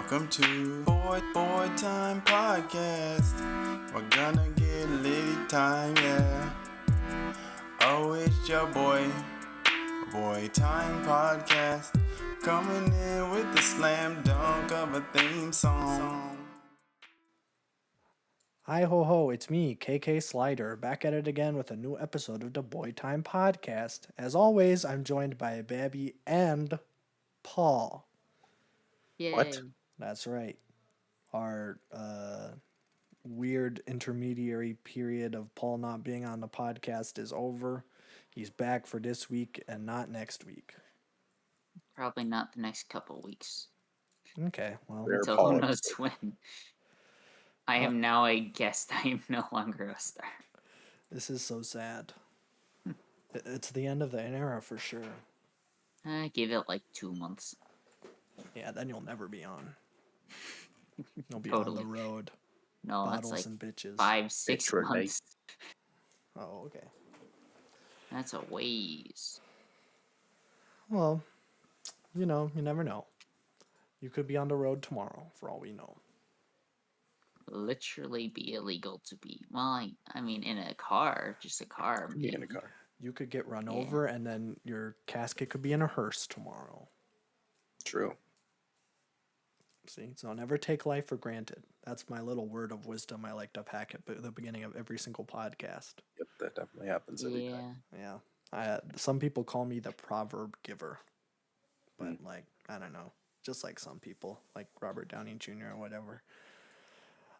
Welcome to Boy Time Podcast. We're gonna get litty time, yeah. Oh, it's your Boy Time Podcast. Coming in with the slam dunk of a theme song. Hi ho ho, it's me, KK Slider, back at it again with a new episode of the Boy Time Podcast. As always, I'm joined by Babby and Paul. Yay. What? That's right. Our weird intermediary period of Paul not being on the podcast is over. He's back for this week and not next week. Probably not the next couple weeks. Okay, well, Fair So Paul who knows episode. when. I am now a guest. I am no longer a star. this is so sad. It's the end of the era for sure. I give it like 2 months. Yeah, then you'll never be on. You'll be Totally. on the road. No, Bottles that's like and bitches. 5-6 Detroit night. months. Oh, okay. That's a ways. Well, you never know. You could be on the road tomorrow, for all we know. Literally be illegal to be. Well, I mean, in a car, just a car. Be in a maybe. car. You could get run Yeah. over, and then your casket could be in a hearse tomorrow. True. See? So never take life for granted. That's my little word of wisdom I like to pack at the beginning of every single podcast. Yep, that definitely happens every Yeah. time. Yeah. Some people call me the proverb giver. But, I don't know. Just like some people, like Robert Downey Jr. or whatever.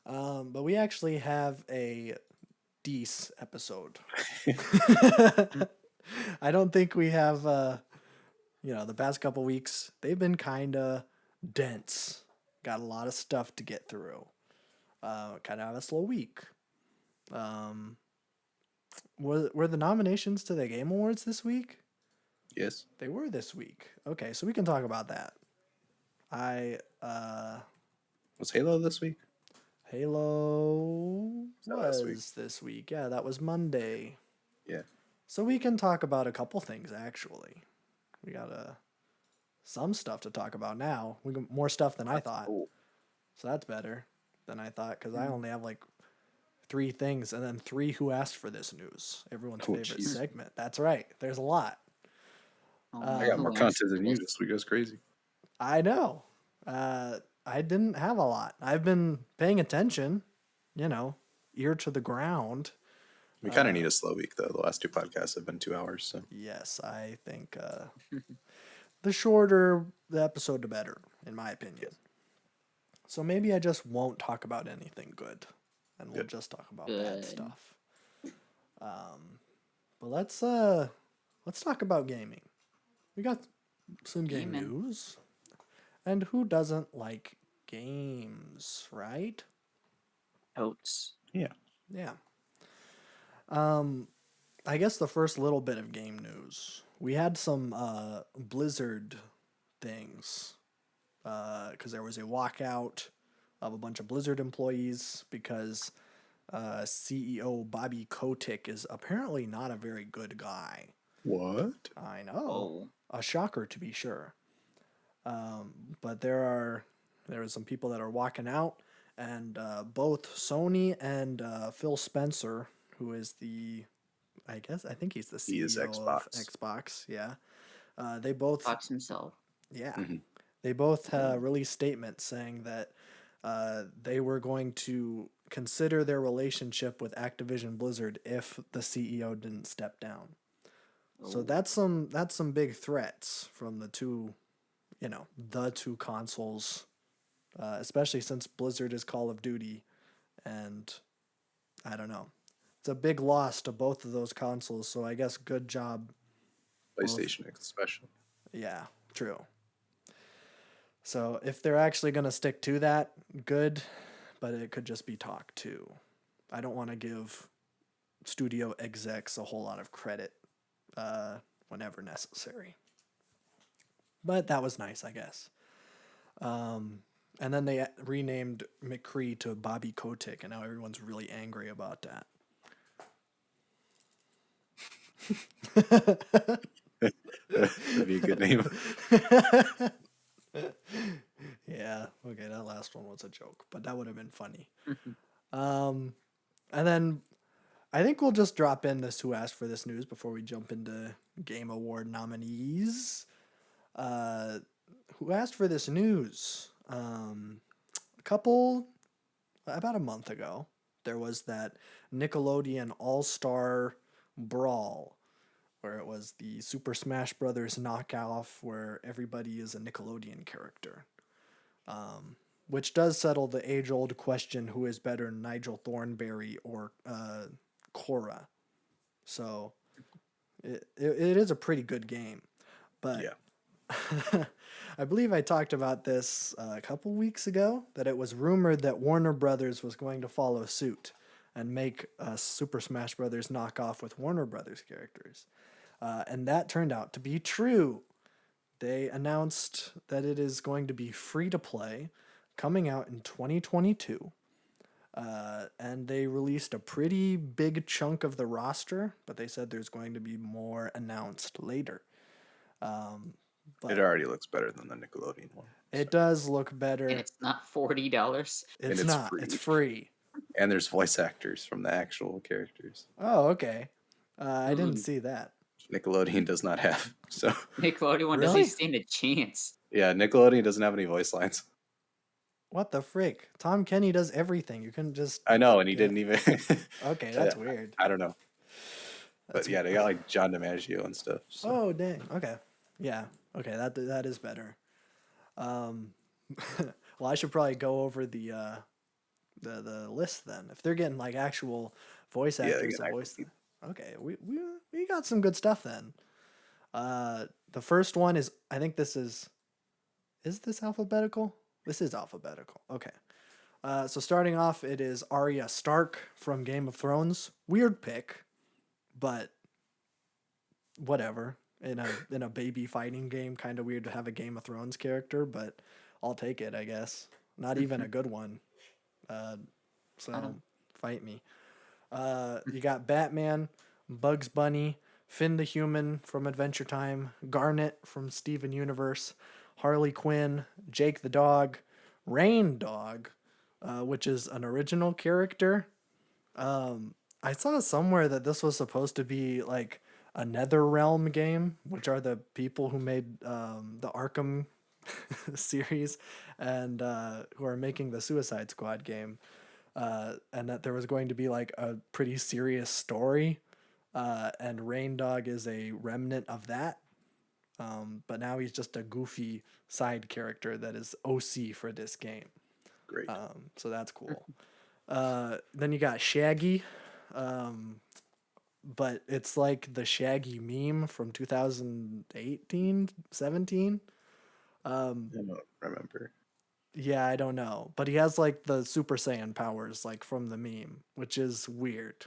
But we actually have a Deece episode. I don't think we have, the past couple weeks, they've been kind of dense. Got a lot of stuff to get through. Kind of have a slow week. Were the nominations to the Game Awards this week? Yes. They were this week. Okay, so we can talk about that. Was Halo this week? Halo that last week? was this week. Yeah, that was Monday. Yeah. So we can talk about a couple things, actually. We got some stuff to talk about now. We got more stuff than I thought. Cool. So that's better than I thought, because I only have like 3 things, and then 3 who asked for this news. Everyone's Oh, favorite jeez. segment. That's right. There's a lot. Oh, I got who more asked content for than you this? this week. That's crazy. I know. I didn't have a lot. I've been paying attention, ear to the ground. We kind of need a slow week, though. The last 2 podcasts have been 2 hours, so. Yes, I think the shorter the episode, the better, in my opinion. So maybe I just won't talk about anything good, and we'll Good. just talk about bad Good. stuff. But let's talk about gaming. We got some game Gaming. news, and who doesn't like games, right? Totes. Yeah. Yeah. I guess the first little bit of game news. We had some Blizzard things because there was a walkout of a bunch of Blizzard employees because CEO Bobby Kotick is apparently not a very good guy. What? I know. Oh. A shocker, to be sure. But there are some people that are walking out, and both Sony and Phil Spencer, who is I think he's the CEO He is of Xbox. Xbox. Yeah, they both. Fox himself. Yeah, Mhm. they both released statements saying that they were going to consider their relationship with Activision Blizzard if the CEO didn't step down. So Oh. that's some big threats from the two consoles, especially since Blizzard is Call of Duty, and I don't know. It's a big loss to both of those consoles, so I guess good job. PlayStation especially. Yeah, true. So if they're actually going to stick to that, good, but it could just be talk too. I don't want to give studio execs a whole lot of credit whenever necessary. But that was nice, I guess. And then they renamed McCree to Bobby Kotick, and now everyone's really angry about that. That'd be a good name. Yeah, okay, that last one was a joke, but that would have been funny. And then I think we'll just drop in this Who Asked for This News before we jump into Game Award nominees. Who asked for this news? About a month ago, there was that Nickelodeon All-Star Brawl, where it was the Super Smash Brothers knockoff where everybody is a Nickelodeon character. Which does settle the age-old question, who is better, Nigel Thornberry or Korra? So it is a pretty good game. But Yeah. I believe I talked about this a couple weeks ago, that it was rumored that Warner Brothers was going to follow suit and make a Super Smash Brothers knockoff with Warner Brothers characters. And that turned out to be true. They announced that it is going to be free to play, coming out in 2022. And they released a pretty big chunk of the roster, but they said there's going to be more announced later. But It already looks better than the Nickelodeon one. it does look better. And it's not $40. It's it's not. free. It's free. And there's voice actors from the actual characters. Oh, okay. I didn't see that. Nickelodeon does not have. So Nickelodeon one Really? doesn't stand a chance. yeah, Nickelodeon doesn't have any voice lines. What the frick? Tom Kenny does everything. You couldn't just... I know, and he didn't even. Okay, that's weird. I don't know. But yeah, they got like John DiMaggio and stuff. So. Oh, dang. Okay. Yeah. Okay, that is better. Well, I should probably go over the list then. If they're getting like actual voice Yeah, they actors get to actual voice... people. Okay, we got some good stuff then. The first one is, I think this is this alphabetical? This is alphabetical. Okay. So starting off, it is Arya Stark from Game of Thrones. Weird pick, but whatever. In a baby fighting game, kind of weird to have a Game of Thrones character, but I'll take it, I guess. Not even a good one. So fight me. You got Batman, Bugs Bunny, Finn the Human from Adventure Time, Garnet from Steven Universe, Harley Quinn, Jake the Dog, Rain Dog, which is an original character. I saw somewhere that this was supposed to be like a NetherRealm game, which are the people who made the Arkham series and who are making the Suicide Squad game. And that there was going to be like a pretty serious story, and Rain Dog is a remnant of that. But now he's just a goofy side character that is OC for this game. Great. So that's cool. Then you got Shaggy, but it's like the Shaggy meme from 2018, 17. I don't remember. Yeah, I don't know. But he has like the Super Saiyan powers like from the meme, which is weird.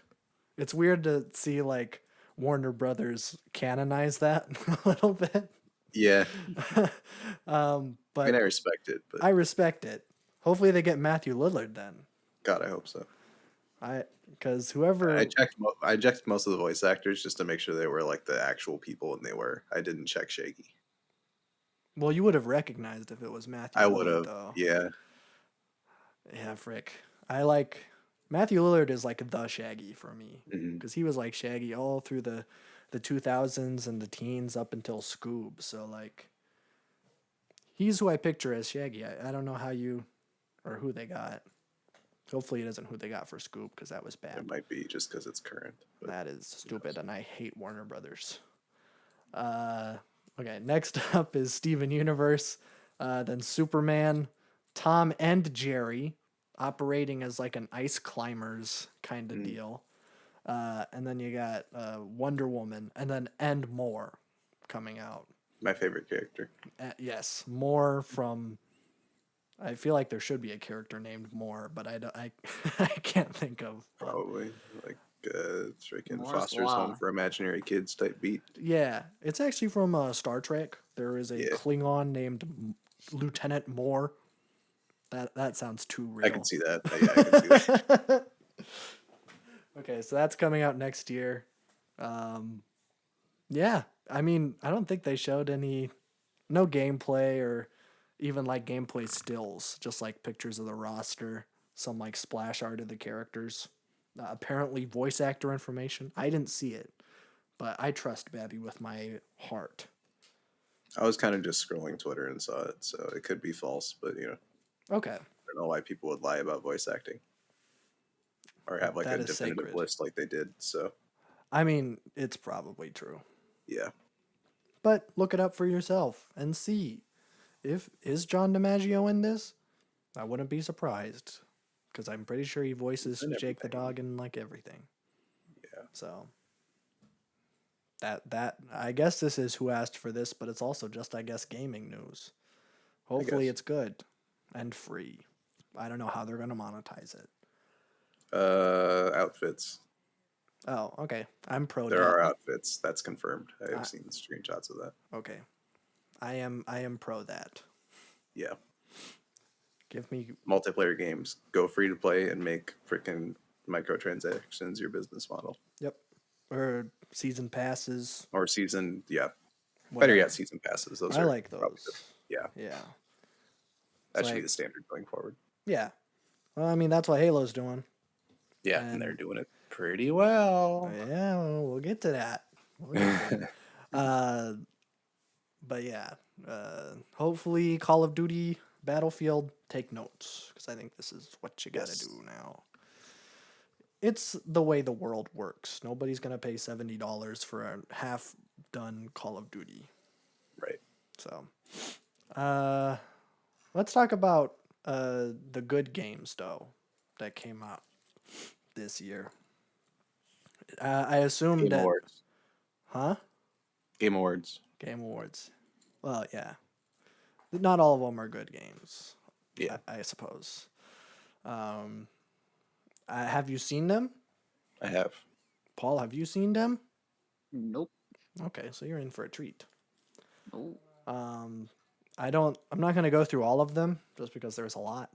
It's weird to see like Warner Brothers canonize that a little bit. Yeah, But I mean, I respect it, but I respect it. Hopefully they get Matthew Lillard then. God, I hope so. Because whoever... I checked most of the voice actors just to make sure they were like the actual people, and they were. I didn't check Shaggy. Well, you would have recognized if it was Matthew I Lillard, would have. though. Yeah. Yeah, frick. I like... Matthew Lillard is like the Shaggy for me. Mhm. Because he was like Shaggy all through the 2000s and the teens up until Scoob. So, like... He's who I picture as Shaggy. I don't know how you... Or who they got. Hopefully it isn't who they got for Scoob, because that was bad. It might be just because it's current. But That is stupid, and I hate Warner Brothers. Okay, next up is Steven Universe, then Superman, Tom and Jerry, operating as like an ice climbers kind of deal. And then you got Wonder Woman, and then And More coming out. my favorite character. Yes, More from... I feel like there should be a character named More, but I can't think of. Probably like freaking Moore's Foster's Law. Home for Imaginary Kids type beat. Yeah, it's actually from Star Trek. There is a Yeah. Klingon named Lieutenant Moore. That sounds too real. I can see that. Yeah, I can see that. Okay, so that's coming out next year. Yeah, I mean, I don't think they showed no gameplay or even like gameplay stills, just like pictures of the roster, some like splash art of the characters. Apparently, voice actor information. I didn't see it, but I trust Babby with my heart. I was kind of just scrolling Twitter and saw it, so it could be false, but Okay, I don't know why people would lie about voice acting or have like that a is definitive sacred. list like they did. So I mean, it's probably true, yeah, but look it up for yourself and see if is John DiMaggio in this. I wouldn't be surprised because I'm pretty sure he voices in Jake the everything. dog in like everything. Yeah. So that I guess this is who asked for this, but it's also just I guess gaming news. Hopefully guess. it's good and free. I don't know how they're gonna monetize it. Outfits. Oh, okay. I'm pro. There that. are outfits. That's confirmed. I have seen screenshots of that. Okay. I am pro that. Yeah. Give me Multiplayer games. Go free to play and make freaking microtransactions your business model. yep. Or season passes. Or season, yeah. Whatever. Better yet, season passes. Those I are like probably those. yeah. Yeah. That should be like- the standard going forward. Yeah. Well, I mean that's what Halo's doing. Yeah, and they're doing it pretty well. Yeah, we'll get to that. We'll get to that. But yeah, hopefully Call of Duty Battlefield take notes because I think this is what you got to do now. It's the way the world works. Nobody's gonna pay $70 for a half-done Call of Duty. Right. So, let's talk about the good games though that came out this year. I assume Game that, Awards. huh? Game Awards. Game Awards. Well, yeah. Not all of them are good games. Yeah. I suppose. Have you seen them? I have. Paul, have you seen them? Nope. Okay, so you're in for a treat. Oh. I'm not going to go through all of them just because there's a lot.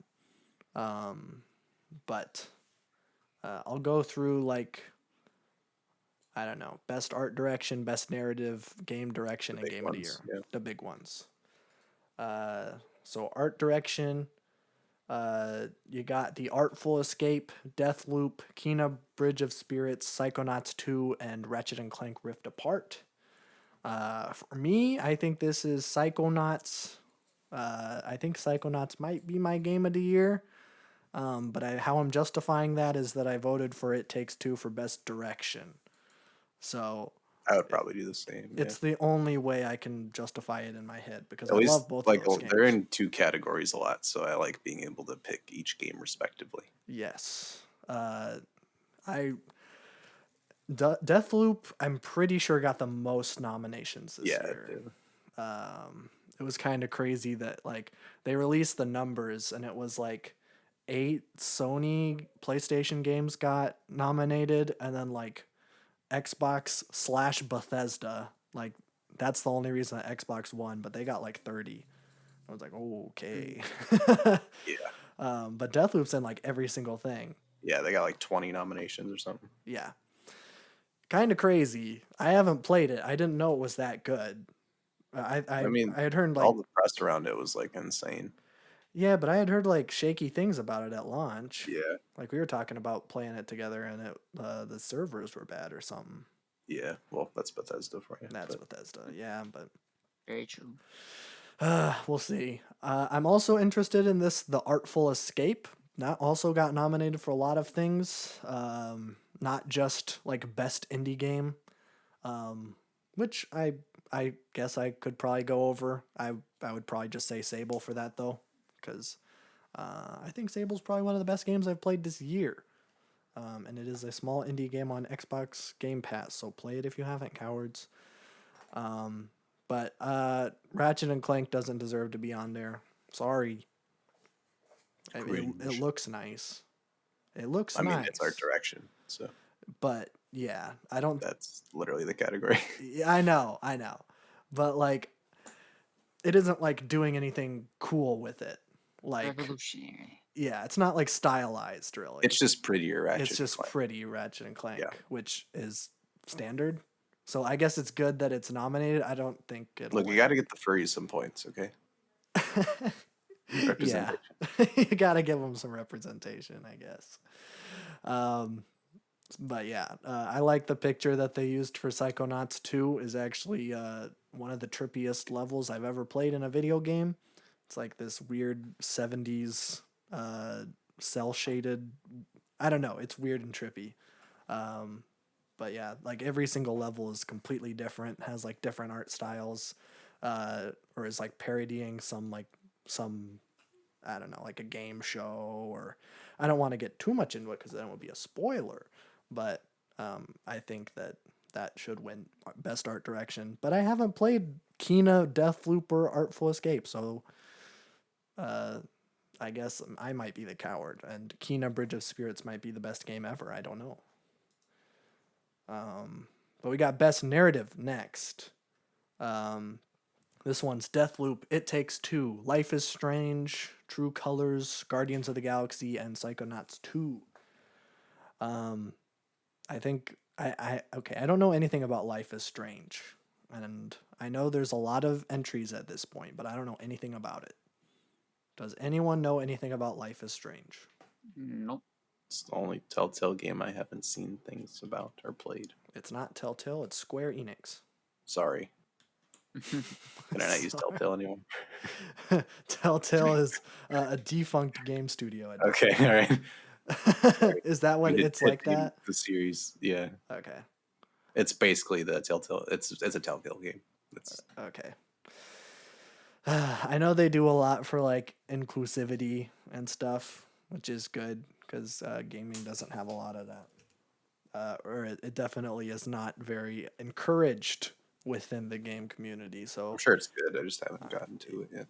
But I'll go through like, I don't know, best art direction, best narrative, game direction, and game of the year. Yeah. The big ones. So art direction, you got The Artful Escape, Deathloop, Kena Bridge of Spirits, Psychonauts 2, and Ratchet and Clank Rift Apart. For me, I think this is Psychonauts. I think Psychonauts might be my game of the year. But how I'm justifying that is that I voted for It Takes Two for best direction. So I would probably do the same. it's the only way I can justify it in my head because At I least, love both like, of those games. they're in two categories a lot, so I like being able to pick each game respectively. Yes. Deathloop, I'm pretty sure got the most nominations this year. It was kind of crazy that like they released the numbers and it was like 8 Sony PlayStation games got nominated and then like Xbox/Bethesda, like that's the only reason that Xbox won, but they got like 30. I was like, okay. Yeah. But Deathloop's in like every single thing. Yeah, they got like 20 nominations or something. Yeah. Kind of crazy. I haven't played it. I didn't know it was that good. I had heard like all the press around it was like insane. yeah, but I had heard like shaky things about it at launch. Yeah. Like we were talking about playing it together and it the servers were bad or something. Yeah. Well, that's Bethesda for you. That's but Bethesda. Yeah, but Very true. we'll see. I'm also interested in this The Artful Escape. That also got nominated for a lot of things. Not just like best indie game. Which I guess I could probably go over. I would probably just say Sable for that though, because I think Sable's probably one of the best games I've played this year. And it is a small indie game on Xbox Game Pass, so play it if you haven't, cowards. But Ratchet and Clank doesn't deserve to be on there. Sorry. It looks nice. It looks nice. I mean, it's art direction, so. But yeah, I don't. That's literally the category. Yeah, I know. But like, it isn't like doing anything cool with it. Like, Revolutionary. yeah, it's not like stylized really. It's just prettier Ratchet. It's just and Clank. pretty Ratchet and Clank, Yeah. which is standard. So I guess it's good that it's nominated. I don't think it'll Look, you win. got to get the furries some points, okay? Yeah, Representation. you gotta give them some representation, I guess. But yeah, I like the picture that they used for Psychonauts 2 is actually one of the trippiest levels I've ever played in a video game. It's like this weird 70s cell shaded. I don't know. It's weird and trippy. But yeah, like every single level is completely different, has like different art styles, or is like parodying some I don't know, like a game show, or I don't want to get too much into it because then it would be a spoiler. But I think that should win best art direction. But I haven't played Kena, Deathloop, or Artful Escape, so I guess I might be the coward, and Kena Bridge of Spirits might be the best game ever. I don't know. But we got best narrative next. This one's Deathloop, It Takes Two, Life is Strange, True Colors, Guardians of the Galaxy, and Psychonauts 2. I think I don't know anything about Life is Strange. And I know there's a lot of entries at this point, but I don't know anything about it. Does anyone know anything about Life is Strange? Nope. It's the only Telltale game I haven't seen things about or played. It's not Telltale, it's Square Enix. Sorry. Can I not use Telltale anymore? Telltale is a defunct game studio. Okay, all right. Is that what it's like that? The series, yeah. Okay. It's basically the Telltale. It's a Telltale game. It's Okay. I know they do a lot for like inclusivity and stuff, which is good because gaming doesn't have a lot of that. Or it definitely is not very encouraged within the game community. So I'm sure it's good. I just haven't gotten to it yet.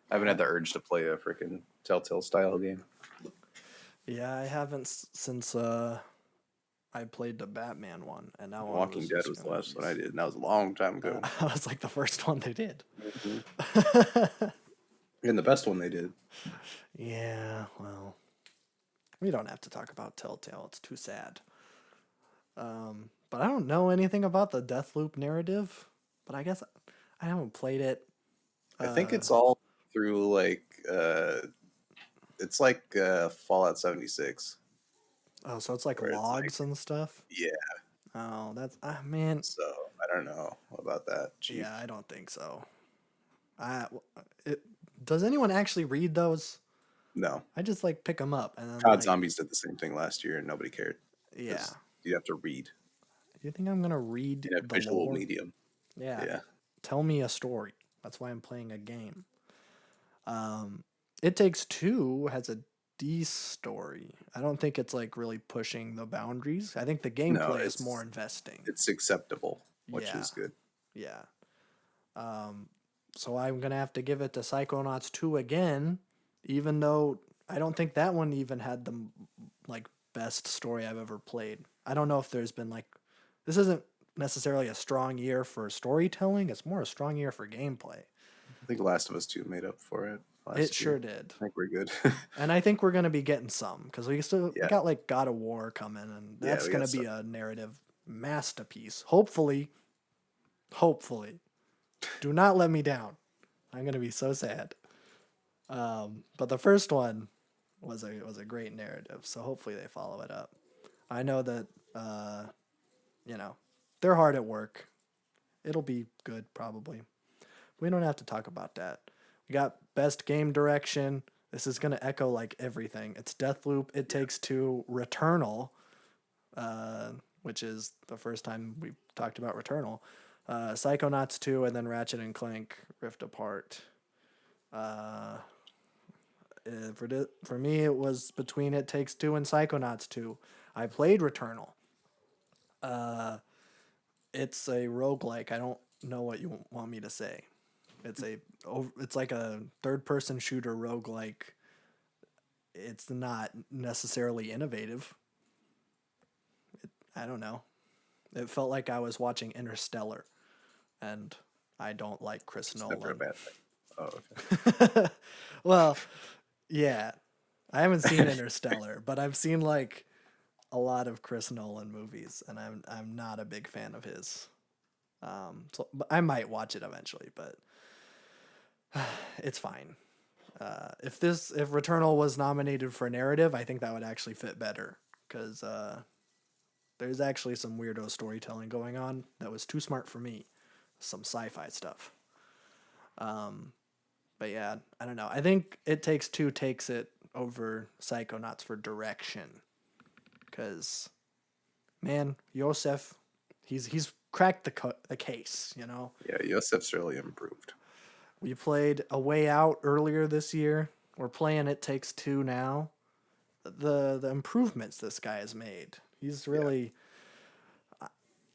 I haven't had the urge to play a freaking Telltale style game. yeah, I haven't since I played the Batman one, and now Walking Dead was the last one I did, and that was a long time ago. That was like the first one they did. And the best one they did. Yeah, well, we don't have to talk about Telltale. It's too sad. But I don't know anything about the Deathloop narrative, but I guess I haven't played it. I think it's all through like it's like Fallout 76. Oh, so it's like Where it's logs and stuff? Yeah. Oh, that's man. So I don't know about that, Chief. Yeah, I don't think so. Does anyone actually read those? No. I just like pick them up and then COD Zombies did the same thing last year, and nobody cared. Yeah. You have to read Do you think I'm gonna read in a the visual lore? medium. Yeah. Yeah. Tell me a story. That's why I'm playing a game. It Takes Two has a D story. I don't think it's like really pushing the boundaries. I think the gameplay is more investing. It's acceptable, which Yeah. is good. Yeah. So I'm gonna have to give it to Psychonauts 2 again, even though I don't think that one even had the like best story I've ever played. I don't know if there's been like this isn't necessarily a strong year for storytelling. It's more a strong year for gameplay. I think Last of Us 2 made up for it. It sure did. I think we're good. And I think we're gonna be getting some because we Yeah. got like God of War coming, and Yeah, that's we gonna got be some. a narrative masterpiece. Hopefully. Do not let me down. I'm gonna be so sad. But the first one was a great narrative, so hopefully they follow it up. I know that they're hard at work. It'll be good probably. We don't have to talk about that. We got best game direction. This is gonna echo like everything. It's Deathloop, It Takes Two, Returnal, which is the first time we talked about Returnal. Psychonauts 2, and then Ratchet and Clank Rift Apart. For me, it was between It Takes Two and Psychonauts 2. I played Returnal. It's a roguelike. I don't know what you want me to say. It's like a third-person shooter roguelike. It's not necessarily innovative. I don't know. It felt like I was watching Interstellar, and I don't like Chris Nolan. Never a bad thing. Oh, okay. Well, yeah. I haven't seen Interstellar, but I've seen like a lot of Chris Nolan movies, and I'm not a big fan of his. But I might watch it eventually, but It's fine. If Returnal was nominated for narrative, I think that would actually fit better because there's actually some weirdo storytelling going on that was too smart for me. Some sci-fi stuff. But yeah, I don't know. I think It Takes Two takes it over Psychonauts for direction. Because, man, Yosef, he's cracked the case, you know? Yeah, Yosef's really improved. We played A Way Out earlier this year. We're playing It Takes Two now. The improvements this guy has made. He's really...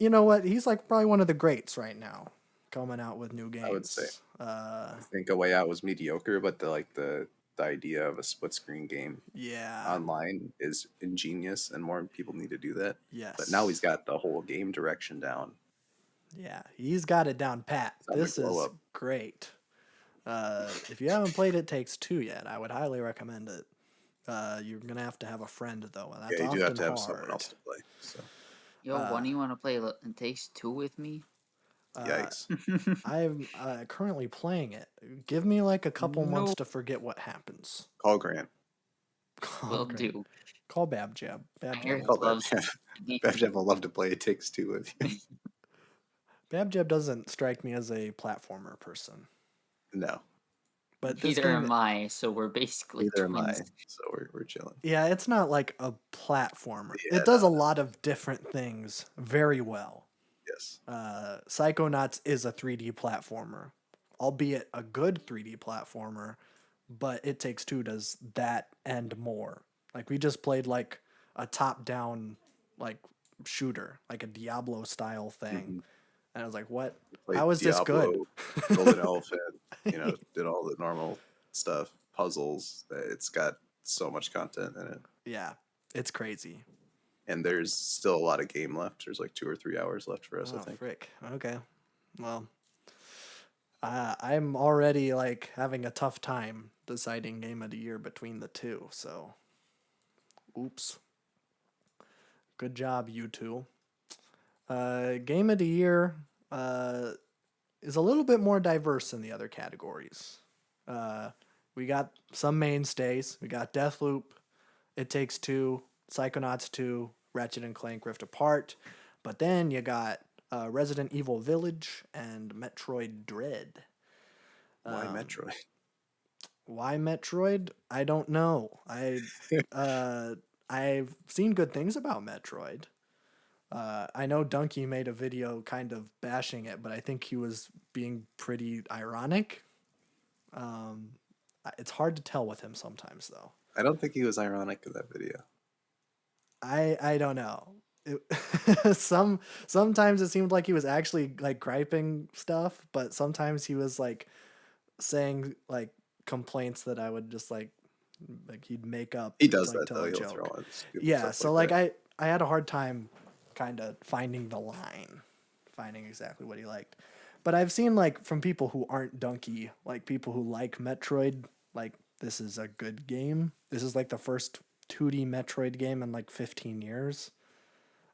You know what? He's like probably one of the greats right now, coming out with new games. I would say. I think A Way Out was mediocre, but the idea of a split screen game online is ingenious, and more people need to do that. Yes. But now he's got the whole game direction down. Yeah, he's got it down pat. This is great. If you haven't played It Takes Two yet, I would highly recommend it. You're gonna have to have a friend though, and that's you do have to have hard. someone else to play. So. Yo, when do you want to play It Takes Two with me? Yikes. I'm currently playing it. Give me like a couple months to forget what happens. Call Grant. Will do. Call Babjab. Babjab will love to play It Takes Two with you. Babjab doesn't strike me as a platformer person. No. But neither am I, so we're basically neither twins. am I, so we're chilling. Yeah, it's not like a platformer. Yeah, it does a lot of different things very well. Yes. Psychonauts is a 3D platformer, albeit a good 3D platformer, but It Takes Two does that and more. Like we just played like a top-down like shooter, like a Diablo style thing. Mm-hmm. And I was like, what? How is this good? Golden Elephant, did all the normal stuff, puzzles. It's got so much content in it. Yeah, it's crazy. And there's still a lot of game left. There's like 2 or 3 hours left for us, I think. Frick. Okay. Well, I'm already like having a tough time deciding game of the year between the two. So, oops. Good job, you two. Game of the year is a little bit more diverse than the other categories. We got some mainstays. We got Deathloop, It Takes Two, Psychonauts 2, Ratchet and Clank Rift Apart. But then you got Resident Evil Village and Metroid Dread. Why Metroid? Why Metroid? I don't know. I've seen good things about Metroid. I know Donkey made a video kind of bashing it, but I think he was being pretty ironic. It's hard to tell with him sometimes, though. I don't think he was ironic in that video. I don't know. Sometimes it seemed like he was actually like griping stuff, but sometimes he was like saying like complaints that I would just like he'd make up. He does like, that though. He'll throw on yeah, so like I had a hard time kind of finding the line, finding exactly what he liked. But I've seen like from people who aren't Donkey, like people who like Metroid, like this is a good game. This is like the first 2D Metroid game in like 15 years.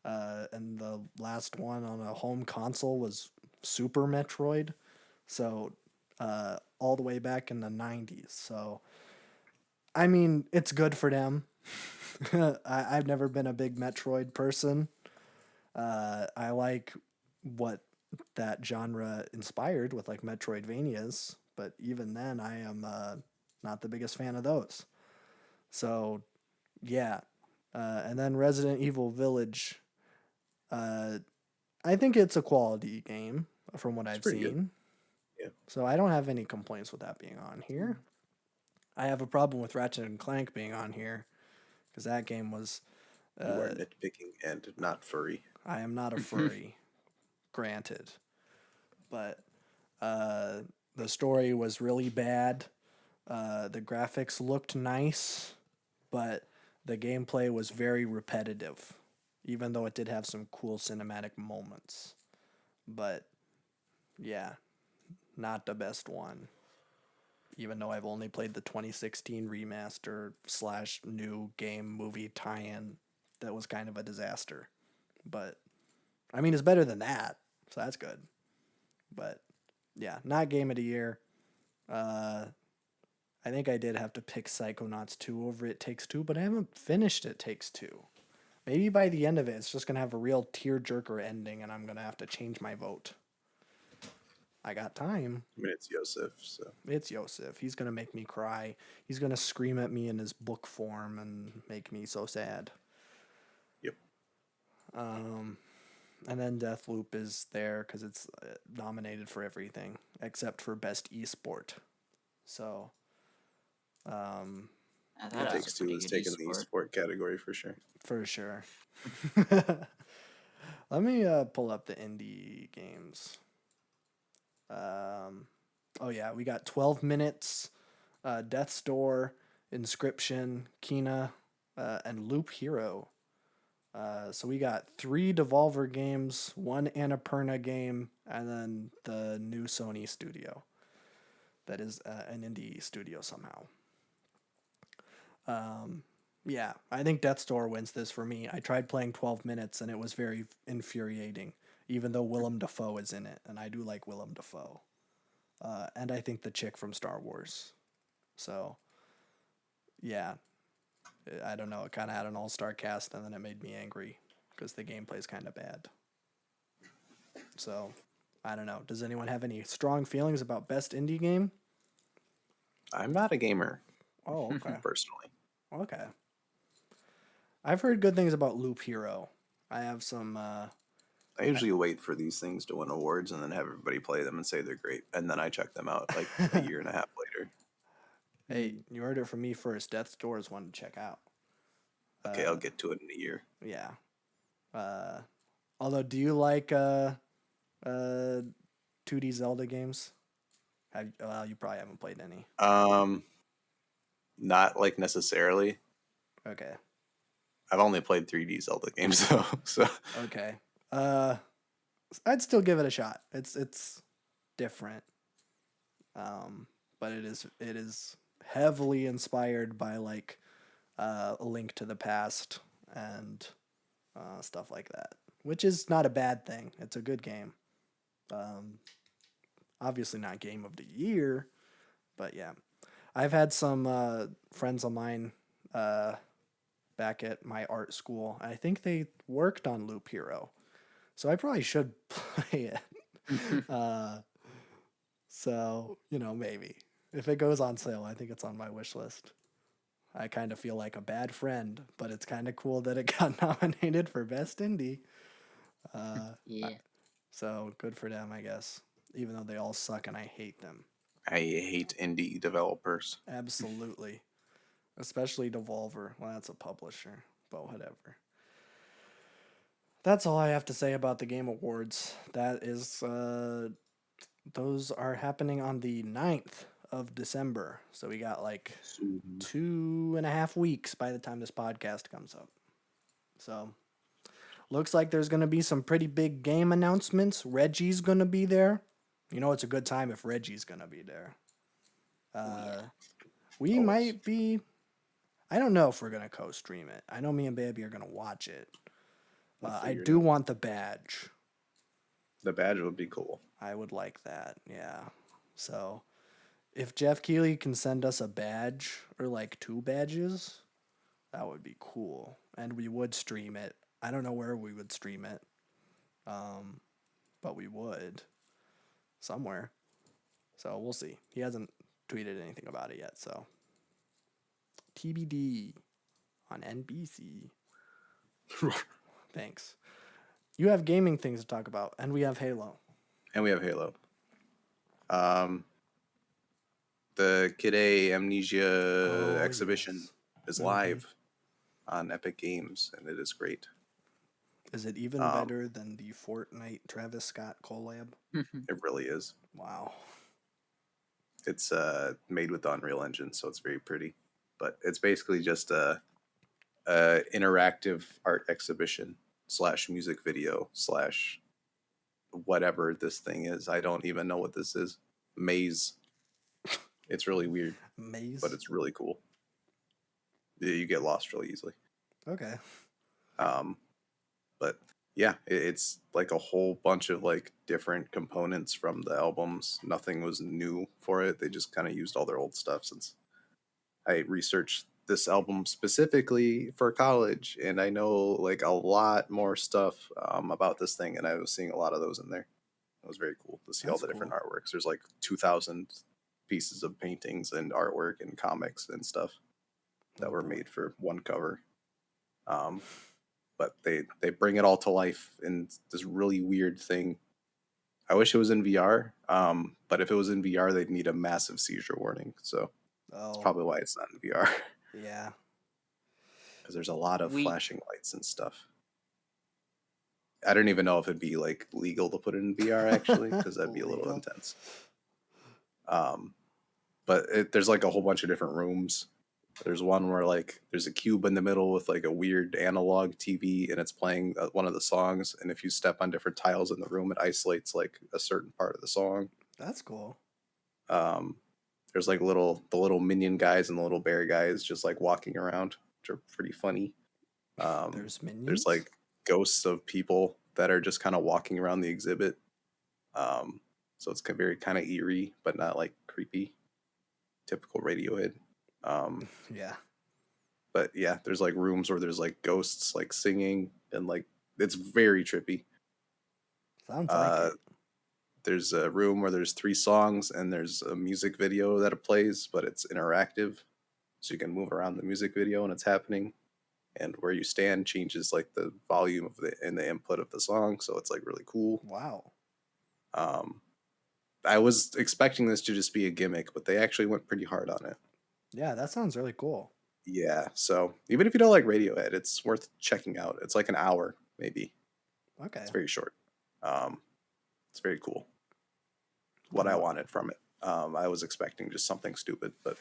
And the last one on a home console was Super Metroid. So all the way back in the 90s. So I mean, it's good for them. I've never been a big Metroid person. I like what that genre inspired with like Metroidvanias, but even then I am not the biggest fan of those. So yeah. And then Resident Evil Village, I think it's a quality game from what I've seen. Good. Yeah. So I don't have any complaints with that being on here. I have a problem with Ratchet and Clank being on here because that game was... you are nitpicking and not furry. I am not a furry, granted. But the story was really bad. The graphics looked nice, but the gameplay was very repetitive, even though it did have some cool cinematic moments. But, yeah, not the best one. Even though I've only played the 2016 remaster / new game movie tie-in that was kind of a disaster. But, I mean, it's better than that, so that's good. But, yeah, not game of the year. I think I did have to pick Psychonauts 2 over It Takes Two, but I haven't finished It Takes Two. Maybe by the end of it, it's just going to have a real tearjerker ending, and I'm going to have to change my vote. I got time. I mean, it's Yosef, so. It's Yosef. He's going to make me cry. He's going to scream at me in his book form and make me so sad. Yep. And then Deathloop is there because it's nominated for everything except for Best Esport. So, It Takes Two is taking the esport category for sure. For sure. Let me pull up the indie games. Oh yeah, we got 12 Minutes, Death's Door, Inscription, Kena, and Loop Hero. So we got 3 Devolver games, 1 Annapurna game, and then the new Sony studio. That is an indie studio somehow. Yeah, I think Death's Door wins this for me. I tried playing 12 Minutes and it was very infuriating, even though Willem Dafoe is in it, and I do like Willem Dafoe. And I think the chick from Star Wars. So, yeah. I don't know, it kind of had an all-star cast, and then it made me angry, because the gameplay is kind of bad. So, I don't know. Does anyone have any strong feelings about Best Indie Game? I'm not a gamer. Oh, okay. Personally. Okay. I've heard good things about Loop Hero. I have some... I usually wait for these things to win awards and then have everybody play them and say they're great. And then I check them out like a year and a half later. Hey, you heard it from me first. Death's Door is one to check out. Okay, I'll get to it in a year. Yeah. Although, do you like 2D Zelda games? Well, you probably haven't played any. Not like necessarily. Okay. I've only played 3D Zelda games though. So. Okay. I'd still give it a shot. It's different. But it is heavily inspired by like A Link to the Past and stuff like that, which is not a bad thing. It's a good game. Obviously not game of the year, but yeah. I've had some friends of mine back at my art school. I think they worked on Loop Hero, so I probably should play it. So, maybe. If it goes on sale, I think it's on my wish list. I kind of feel like a bad friend, but it's kind of cool that it got nominated for Best Indie. Yeah. So, good for them, I guess. Even though they all suck and I hate them. I hate indie developers. Absolutely. Especially Devolver. Well, that's a publisher, but whatever. That's all I have to say about the Game Awards. That is, those are happening on the 9th of December. So we got like 2.5 weeks by the time this podcast comes up. So, looks like there's going to be some pretty big game announcements. Reggie's going to be there. It's a good time if Reggie's going to be there. We might be... I don't know if we're going to co-stream it. I know me and Baby are going to watch it. I do want the badge. The badge would be cool. I would like that, yeah. So, if Jeff Keighley can send us a badge, or like 2 badges, that would be cool. And we would stream it. I don't know where we would stream it. But we would. Somewhere. So, we'll see. He hasn't tweeted anything about it yet, so... TBD on NBC. Thanks. You have gaming things to talk about, and we have Halo. The Kid A Amnesia exhibition is live on Epic Games, and it is great. Is it even better than the Fortnite Travis Scott collab? It really is. Wow. It's made with the Unreal Engine, so it's very pretty. But it's basically just a interactive art exhibition / music video / whatever this thing is. I don't even know what this is. Maze. It's really weird. Maze? But it's really cool. You get lost really easily. Okay. But yeah, it's like a whole bunch of like different components from the albums. Nothing was new for it. They just kind of used all their old stuff since I researched this album specifically for college, and I know like a lot more stuff about this thing, and I was seeing a lot of those in there. It was very cool to see all That's the different cool. artworks. There's like 2,000 pieces of paintings and artwork and comics and stuff that Oh were boy. made for one cover. Um, but they bring it all to life in this really weird thing. I wish it was in VR, but if it was in VR, they'd need a massive seizure warning. So that's Oh probably why it's not in VR, yeah. because there's a lot of We flashing lights and stuff. I don't even know if it'd be like legal to put it in VR actually, because that'd be a little Illegal. intense. Um, but there's like a whole bunch of different rooms. There's one where like there's a cube in the middle with like a weird analog TV, and it's playing one of the songs. And if you step on different tiles in the room, it isolates like a certain part of the song. That's cool. Um, there's like the little minion guys and the little bear guys just like walking around, which are pretty funny. There's minions. There's like ghosts of people that are just kind of walking around the exhibit. So it's very kind of eerie, but not like creepy. Typical Radiohead. Yeah. But yeah, there's like rooms where there's like ghosts like singing, and like it's very trippy. Sounds like it. There's a room where there's 3 songs and there's a music video that it plays, but it's interactive. So you can move around the music video and it's happening. And where you stand changes like the volume of the input of the song. So it's like really cool. Wow. I was expecting this to just be a gimmick, but they actually went pretty hard on it. Yeah, that sounds really cool. Yeah. So even if you don't like Radiohead, it's worth checking out. It's like an hour, maybe. Okay. It's very short. It's very cool. What I wanted from it. I was expecting just something stupid, but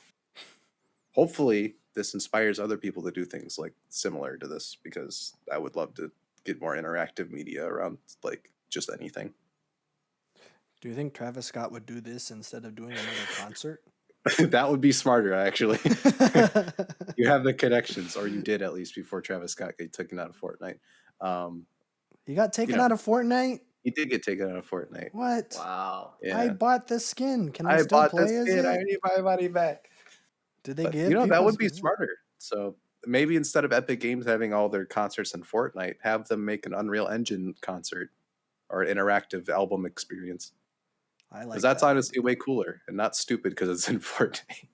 hopefully this inspires other people to do things like similar to this, because I would love to get more interactive media around like just anything. Do you think Travis Scott would do this instead of doing another concert? That would be smarter, actually. You have the connections, or you did at least before Travis Scott got taken out of Fortnite. He got taken know, out of Fortnite? He did get taken out of Fortnite. What? wow. Yeah. I bought the skin. Can I I still bought play this as kid. I it? need my money back. Did they But, give that people would be skins? smarter. So maybe instead of Epic Games having all their concerts in Fortnite, have them make an Unreal Engine concert or an interactive album experience. I like Because that's that honestly way cooler and not stupid because it's in Fortnite.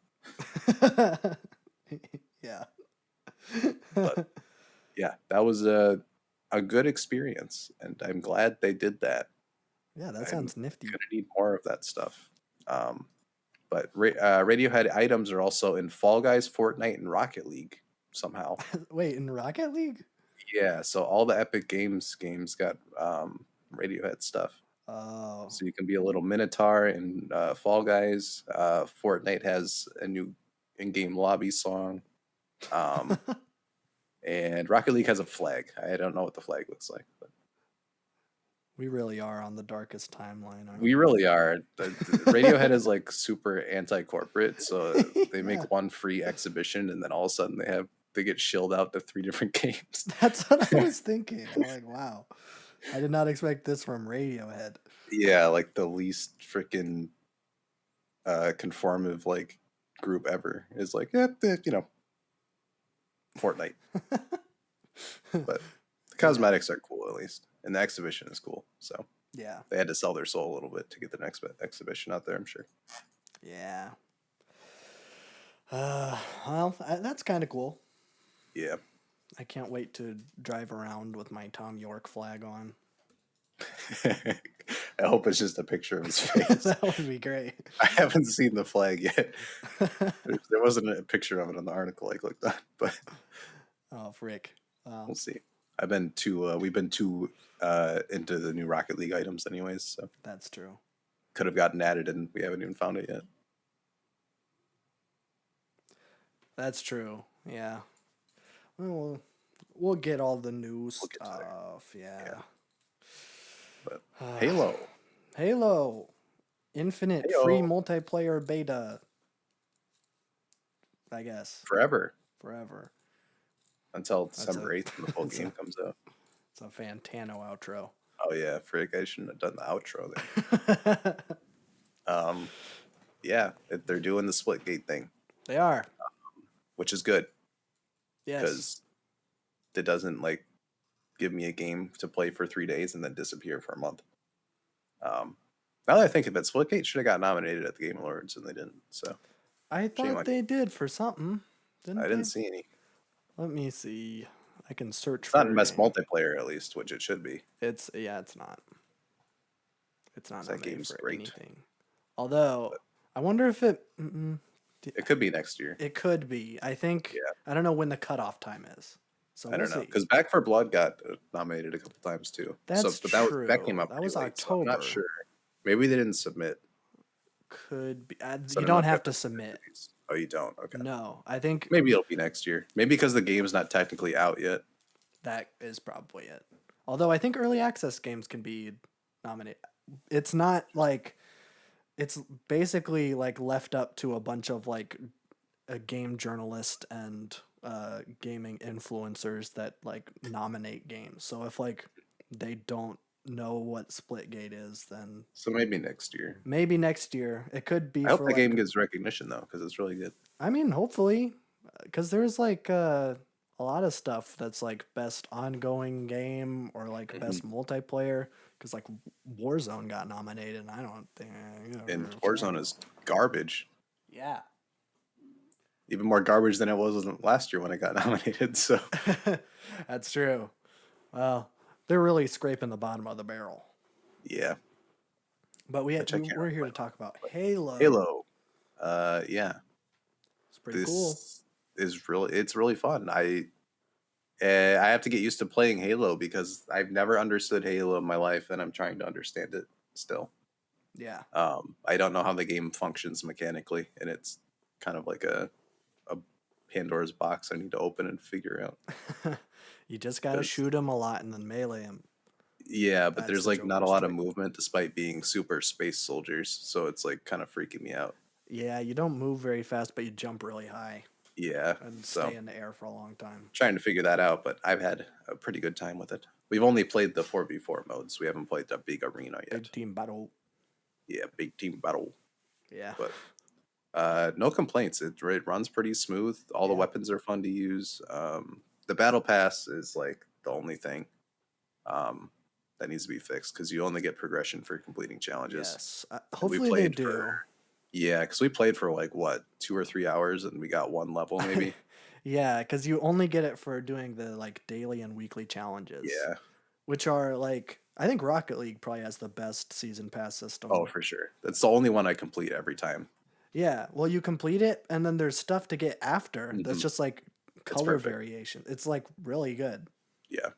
idea. Yeah. But yeah, that was a good experience, and I'm glad they did that. Yeah, that sounds nifty. Gonna need more of that stuff. But Radiohead items are also in Fall Guys, Fortnite, and Rocket League somehow. Wait, in Rocket League? Yeah, so all the Epic games got Radiohead stuff. Oh. So you can be a little Minotaur in Fall Guys. Fortnite has a new in-game lobby song. And Rocket League has a flag. I don't know what the flag looks like, but We really are on the darkest timeline, aren't we really are. Radiohead is like super anti-corporate, so they make Yeah. one free exhibition, and then all of a sudden they get shilled out to 3 different games. That's what I was thinking. I'm like, wow. I did not expect this from Radiohead. Yeah, like the least freaking conformative like group ever is like, Fortnite. But the cosmetics are cool, at least, and the exhibition is cool. So Yeah. they had to sell their soul a little bit to get the next exhibition out there, I'm sure. Yeah. Well, that's kind of cool. Yeah. I can't wait to drive around with my Tom York flag on. I hope it's just a picture of his face. That would be great. I haven't seen the flag yet. There wasn't a picture of it on the article I clicked on, but Oh, frick. we'll see. We've been too into the new Rocket League items anyways, so That's true. could have gotten added and we haven't even found it yet. That's true. Yeah. Well, we'll get all the new We'll get to there. stuff. Yeah. But Halo. Halo. Infinite Heyo. free multiplayer beta. I guess. Forever. Forever. Until December a- 8th when the full that's game a- comes out. It's a Fantano outro. Oh yeah, frick! I shouldn't have done the outro there. Yeah, they're doing the Splitgate thing, They are. which is good Yes. because it doesn't like give me a game to play for 3 days and then disappear for a month. Now that I think of it, Splitgate should have got nominated at the Game Awards and they didn't. So I shame on thought they did for something. Didn't I they? didn't see any. Let me see. I can search It's for not in best game. multiplayer at least, which it should be. It's not. It's not That nominated game's for great. anything. Although I wonder if it. It could be next year. It could be. I think. Yeah. I don't know when the cutoff time is. So I we'll don't know see. because Back for Blood got nominated a couple times too. That's but true. that came out. That was pretty late, so I'm not October. sure. Maybe they didn't submit. Could be. So I You don't know don't if have to that's- submit. Oh, you don't? Okay. No, I think Maybe it'll be next year. Maybe because the game's not technically out yet. that is probably it. Although I think early access games can be nominated. It's not like it's basically like left up to a bunch of like a game journalist and gaming influencers that like nominate games. So if like they don't know what Splitgate is, then So maybe next year. maybe next year it could be. I hope for the like, game gets recognition though, because it's really good. I mean, hopefully, because there's like a lot of stuff that's like best ongoing game or like best multiplayer. Because like Warzone got nominated, and I don't think. And Warzone is garbage. Yeah. Even more garbage than it was last year when it got nominated. So That's true. Well, they're really scraping the bottom of the barrel. yeah, But Which I can't we're here to talk about Halo. Halo. Yeah, It's pretty this cool. it's really fun. I have to get used to playing Halo because I've never understood Halo in my life, and I'm trying to understand it still. Yeah. I don't know how the game functions mechanically, and it's kind of like a Pandora's box I need to open and figure out. You just gotta shoot them a lot and then melee them. Yeah, but That's there's the like not a Joker's lot of trick. movement despite being super space soldiers, so it's like kind of freaking me out. Yeah, you don't move very fast, but you jump really high Yeah, and so stay in the air for a long time. trying to figure that out, but I've had a pretty good time with it. We've only played the 4v4 modes. We haven't played the big arena yet. Big team battle. Yeah, big team battle. Yeah. But no complaints. It runs pretty smooth. All the Yeah. weapons are fun to use. The battle pass is like the only thing that needs to be fixed because you only get progression for completing challenges. Yes. We Hopefully they played do. Yeah, because we played for like what 2 or 3 hours and we got one level maybe. Yeah, because you only get it for doing the like daily and weekly challenges. Yeah. Which are like I think Rocket League probably has the best season pass system. Oh, for sure. That's the only one I complete every time. Yeah. Well, you complete it, and then there's stuff to get after. That's Mhm. just like color perfect. variation. It's like really good. Yeah.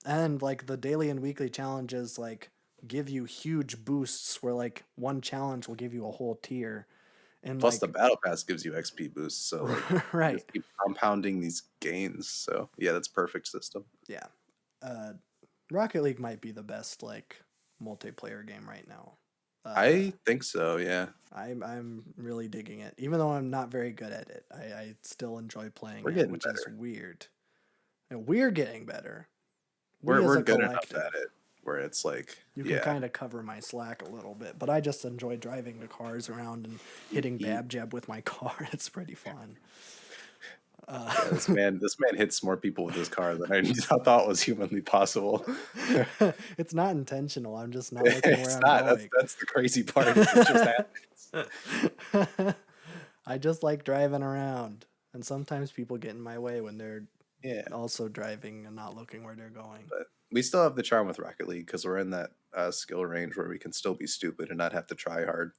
And like the daily and weekly challenges like give you huge boosts where like one challenge will give you a whole tier. And Plus, like, the battle pass gives you XP boosts, so like, you right. just keep compounding these gains. So yeah, that's perfect system. Yeah. Rocket League might be the best like multiplayer game right now. I think so. Yeah. I'm really digging it, even though I'm not very good at it. I still enjoy playing We're it, getting which is better. weird. And we're getting better. We We're as a good enough collective. at it where it's like You can yeah. kind of cover my slack a little bit, but I just enjoy driving the cars around and hitting bab jab with my car. It's pretty fun. Yeah, this man hits more people with his car than I thought was humanly possible. It's not intentional. I'm just not looking where It's I'm not. going. That's the crazy part. It just happens. I just like driving around, and sometimes people get in my way when they're Yeah. also driving and not looking where they're going. But we still have the charm with Rocket League because we're in that skill range where we can still be stupid and not have to try hard.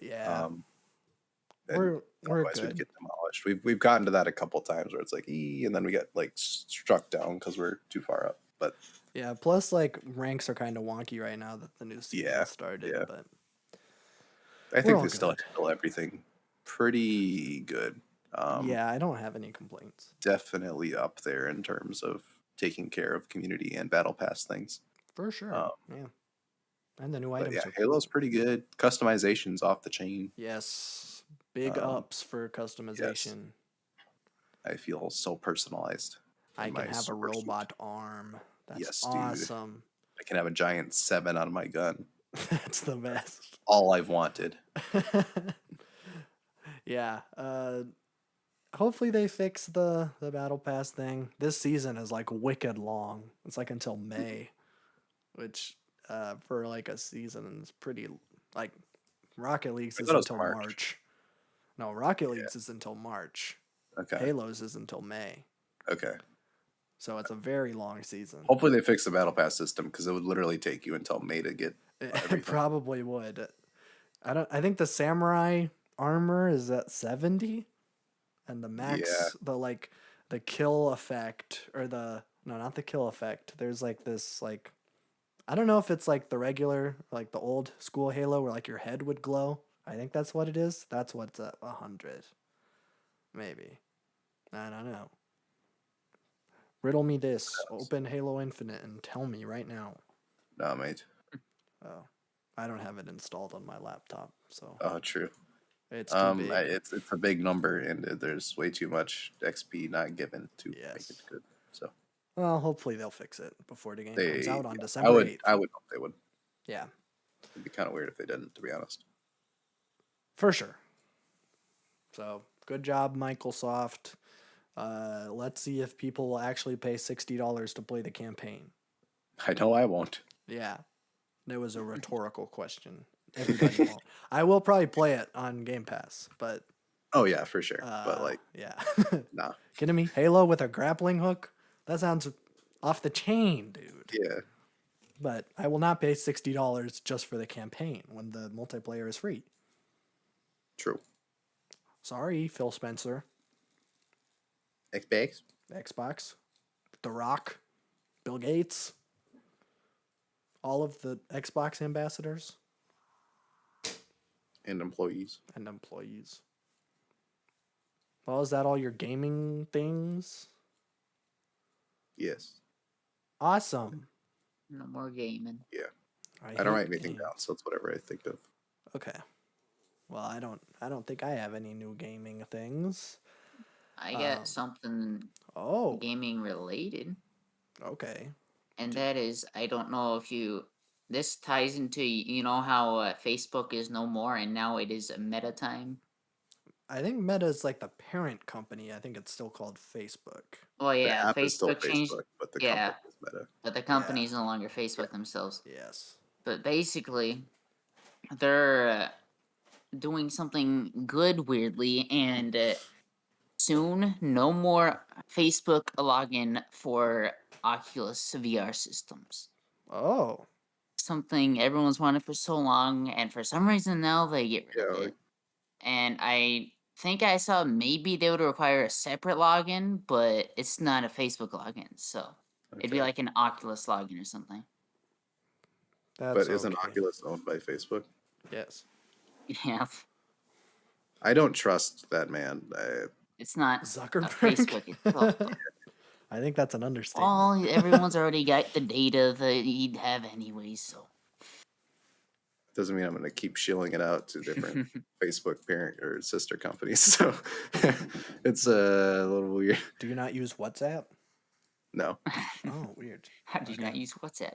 Yeah, And we're otherwise we'd good. get demolished. We've gotten to that a couple times where it's like, and then we get like struck down because we're too far up. But Yeah, plus like ranks are kind of wonky right now that the new season Yeah, started. yeah. But I We're think all they still good. handle everything pretty good. yeah, I don't have any complaints Definitely up there in terms of taking care of community and battle pass things. for sure. Um, Yeah, and the new But items. yeah, are Halo's pretty good. Customization's off the chain. Yes, big Um, ups for customization. I feel so personalized. I in can my have a super suit. robot arm. That's Yes, dude. awesome. I can have a giant 7 on my gun. That's the best. All I've wanted. Yeah. Hopefully they fix the battle pass thing. This season is like wicked long. It's like until May, which for like a season is pretty like Rocket League's I is thought it was until March. March. No, Rocket League's is until March. Okay. Halo's is until May. Okay. So it's a very long season. Hopefully they fix the battle pass system because it would literally take you until May to get everything. It probably would. I think the samurai armor is at 70 and the max the kill effect or not the kill effect. There's like this like I don't know if it's like the regular like the old school Halo where like your head would glow. I think that's what it is. That's what's at 100. Maybe. I don't know. Riddle me this. Open Halo Infinite and tell me right now. No, mate. Oh, I don't have it installed on my laptop, so Oh, true. it's too big. It's a big number, and there's way too much XP not given to make Yes. it good. So Well, hopefully they'll fix it before the game comes out on I December would 8th. hope they would. Yeah, It'd be kind of weird if they didn't, to be honest. for sure. So good job, Microsoft. Let's see if people will actually pay $60 to play the campaign. I know I won't. Yeah, that was a rhetorical question. Everybody won't. I will probably play it on Game Pass, but Oh yeah, for sure. But like, yeah. nah. Kidding me? Halo with a grappling hook? That sounds off the chain, dude. Yeah. But I will not pay $60 just for the campaign when the multiplayer is free. True. Sorry, Phil Spencer. Xbox. Xbox. The Rock. Bill Gates. All of the Xbox ambassadors And employees. and employees. Well, is that all your gaming things? Yes. Awesome. No more gaming. Yeah. I hate don't write anything games. down, so it's whatever I think of. Okay. Well, I don't think I have any new gaming things. I got something Oh, gaming related, okay. and that is I don't know if you. This ties into you know how Facebook is no more, and now it is a Meta time. I think Meta is like the parent company. I think it's still called Facebook. Well, yeah, The app is still Facebook changed. Facebook, but the Yeah. company is Meta. But the company is no longer Facebook themselves. Yes. But basically, they're doing something good weirdly, and soon no more Facebook login for Oculus VR systems. Oh, Something everyone's wanted for so long, and for some reason now they get rid of Yeah, it. And I think I saw maybe they would require a separate login, but it's not a Facebook login, so it'd be Okay. like an Oculus login or something. that's But isn't okay. Oculus owned by Facebook? Yes. Yeah, I don't trust that man. it's not Zuckerberg. Facebook itself. I think that's an understatement. All everyone's already got the data that he'd have anyways, so Doesn't mean I'm going to keep shilling it out to different Facebook parent or sister companies. So it's a little weird. Do you not use WhatsApp? No, Oh, weird. how do you not Okay. use WhatsApp?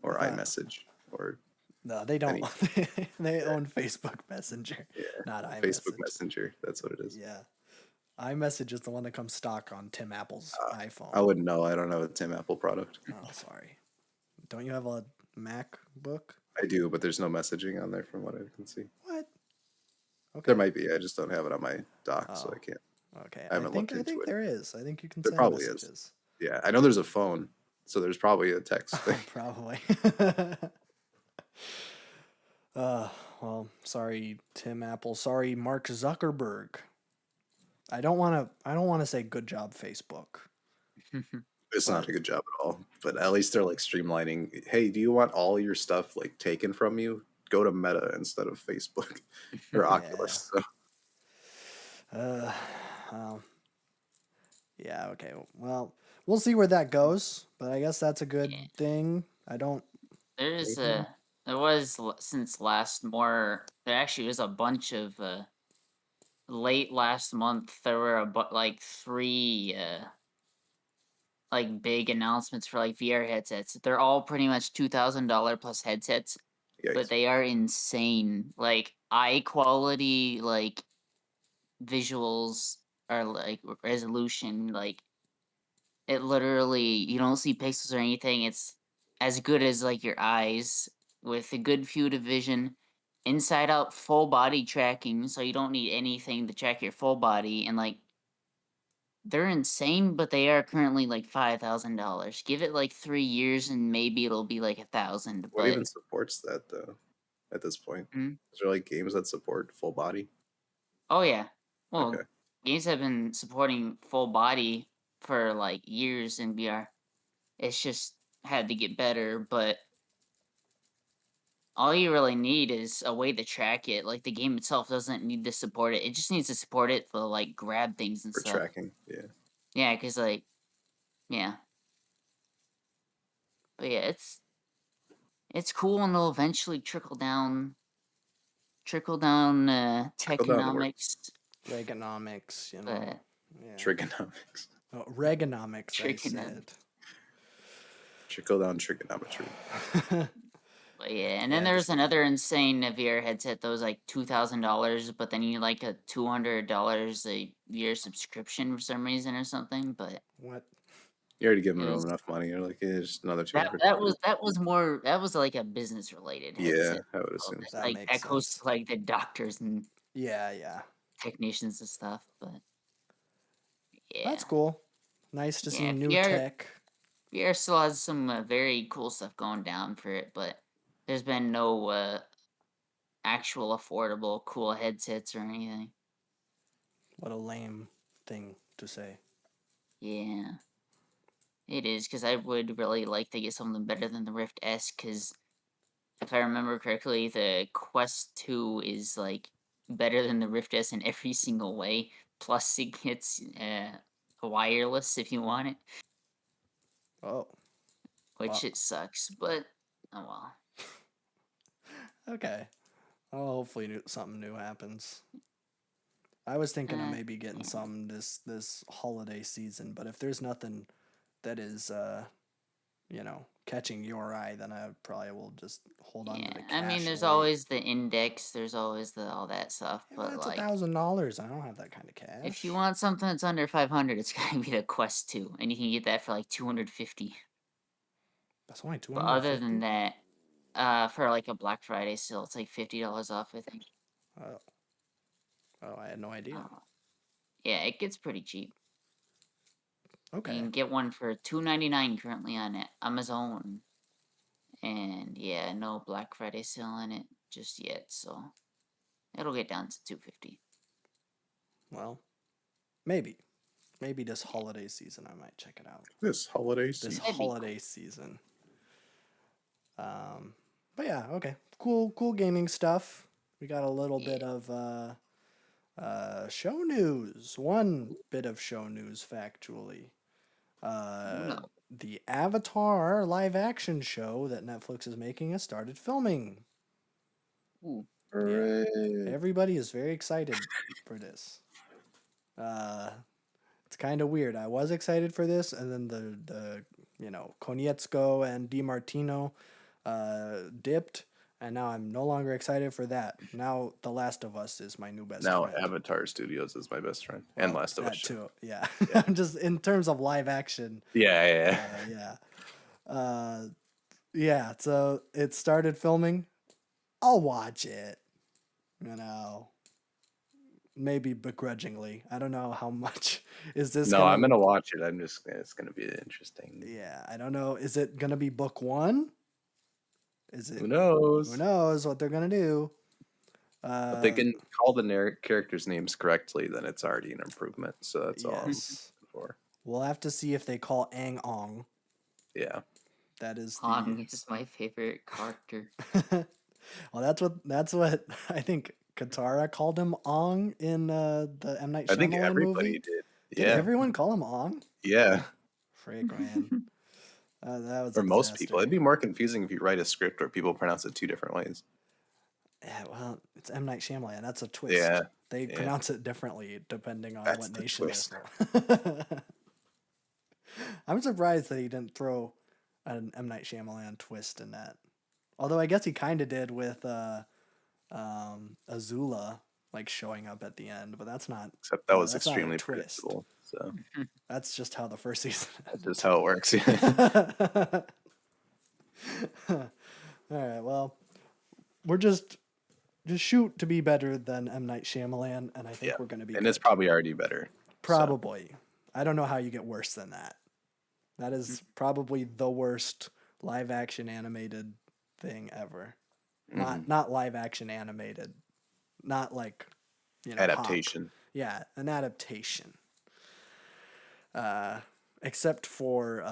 or Uh, iMessage or No, they don't. Any- They own Facebook Messenger, not iMessage. Facebook Messenger. That's what it is. Yeah. iMessage is the one that comes stock on Tim Apple's iPhone. I wouldn't know. I don't know a Tim Apple product. Oh, sorry. Don't you have a MacBook? I do, but there's no messaging on there from what I can see. What? Okay. There might be. I just don't have it on my dock, so Oh. I can't. Okay. I haven't looked I into think it. there is. I think you can There send probably is. messages. Yeah, I know there's a phone, so there's probably a text thing. Probably. Well, sorry, Tim Apple. Sorry, Mark Zuckerberg. I don't want to say good job, Facebook. It's not a good job at all, but at least they're like streamlining. Hey, do you want all your stuff like taken from you? Go to Meta instead of Facebook or Oculus. So, Well, yeah, okay. Well, we'll see where that goes, but I guess that's a good Yeah. thing. I don't. There's April? there was since last more. There actually was a bunch of late last month. There were like three like big announcements for like VR headsets. They're all pretty much $2,000 plus headsets, but Yikes. they are insane. Like eye quality, like visuals are like resolution, like it literally you don't see pixels or anything. It's as good as like your eyes with a good field of vision, inside out full body tracking, so you don't need anything to track your full body and like they're insane, but they are currently like $5,000. Give it like 3 years and maybe it'll be like 1,000. What But even supports that though? At this point, Mm. is there like games that support full body? Oh yeah, well, Okay. games have been supporting full body for like years in VR. It's just had to get better, but all you really need is a way to track it. Like the game itself doesn't need to support it. It just needs to support it for like grab things and For stuff. tracking, yeah. Yeah, because like, yeah. But yeah, it's cool and it'll eventually trickle down Trickle down works. techonomics, Reaganomics, you know. but Yeah. Trigonomics. Oh, Reaganomics, I Trigonomics. said. Trickle down trigonometry. But yeah, and then Yeah, there's just- another insane VR headset that was like $2,000, but then you need like a $200 a year subscription for some reason or something. But What? You already give It them was- enough money. You're like, yeah, just another that 200. that was like a business related Yeah, headset. I would So assume. That like makes that goes sense. to like the doctors and Yeah. technicians and stuff. But yeah, That's cool. Nice to see Yeah, new VR tech. VR still has some very cool stuff going down for it, but there's been no actual affordable cool headsets or anything. What a lame thing to say. Yeah, it is because I would really like to get something better than the Rift S. Because if I remember correctly, the Quest 2 is like better than the Rift S in every single way. Plus, it gets wireless if you want it, Oh, which Wow. it sucks. But oh well. okay. Oh, hopefully something new happens. I was thinking of maybe getting Yeah. some this holiday season, but if there's nothing that is catching your eye, then I probably will just hold on to Yeah, the I cash. mean, there's and wait. always the index. There's always the all that stuff. Yeah, but But that's like, $1,000. I don't have that kind of cash. if you want something that's under 500, it's gonna be the Quest 2, and you can get that for like 250. That's only But other 250. than that, for like a Black Friday sale, it's like $50 off, I think. Oh, I had no idea. Yeah, it gets pretty cheap. Okay. You can get one for $2.99 currently on Amazon. And yeah, no Black Friday sale on it just yet, so it'll get down to $250. Well, maybe this holiday season I might check it out. This holiday This season. That'd be holiday season. But yeah, okay. Cool gaming stuff. We got a little bit of show news. One bit of show news factually. The Avatar live action show that Netflix is making has started filming. Ooh. Hooray. Everybody is very excited for this. It's kind of weird. I was excited for this, and then the Konietzko and DiMartino dipped, and now I'm no longer excited for that. Now The Last of Us is my new best Now friend. Avatar Studios is my best friend. And Last of that Us. too. Yeah. Just in terms of live action. Yeah. Yeah. So it started filming. I'll watch it. Maybe begrudgingly. I don't know how much is this. No, I'm gonna watch it. It's gonna be interesting. Yeah, I don't know. Is it gonna be book one? Is it? Who knows? Who knows what they're gonna do? If they can call the characters' names correctly, then it's already an improvement. So that's all I'm Yes. looking for. We'll have to see if they call Aang Ong. Yeah. That is Han is my favorite character. Well, that's what I think Katara called him Ong in the M. Night Shyamalan I think everybody movie. did. Did Yeah. everyone call him Ong? Yeah. Frick, man. That was For a most disaster. people. It'd be more confusing if you write a script where people pronounce it two different ways. Yeah, well, it's M. Night Shyamalan. That's a twist. Yeah. They Yeah. pronounce it differently depending on That's what the nation twist. they're from. I'm surprised that he didn't throw an M. Night Shyamalan twist in that. Although I guess he kind of did with Azula like showing up at the end, but that's not. Except that was that's not a extremely twist. predictable. So That's just how the first season. that's just how it works. All right. Well, we're just shoot to be better than M. Night Shyamalan, and I think we're going to be. And good. it's probably already better. Probably. I don't know how you get worse than that. That is probably the worst live action animated thing ever. Not live action animated. Not like Adaptation. Hop. Yeah, an adaptation. Except for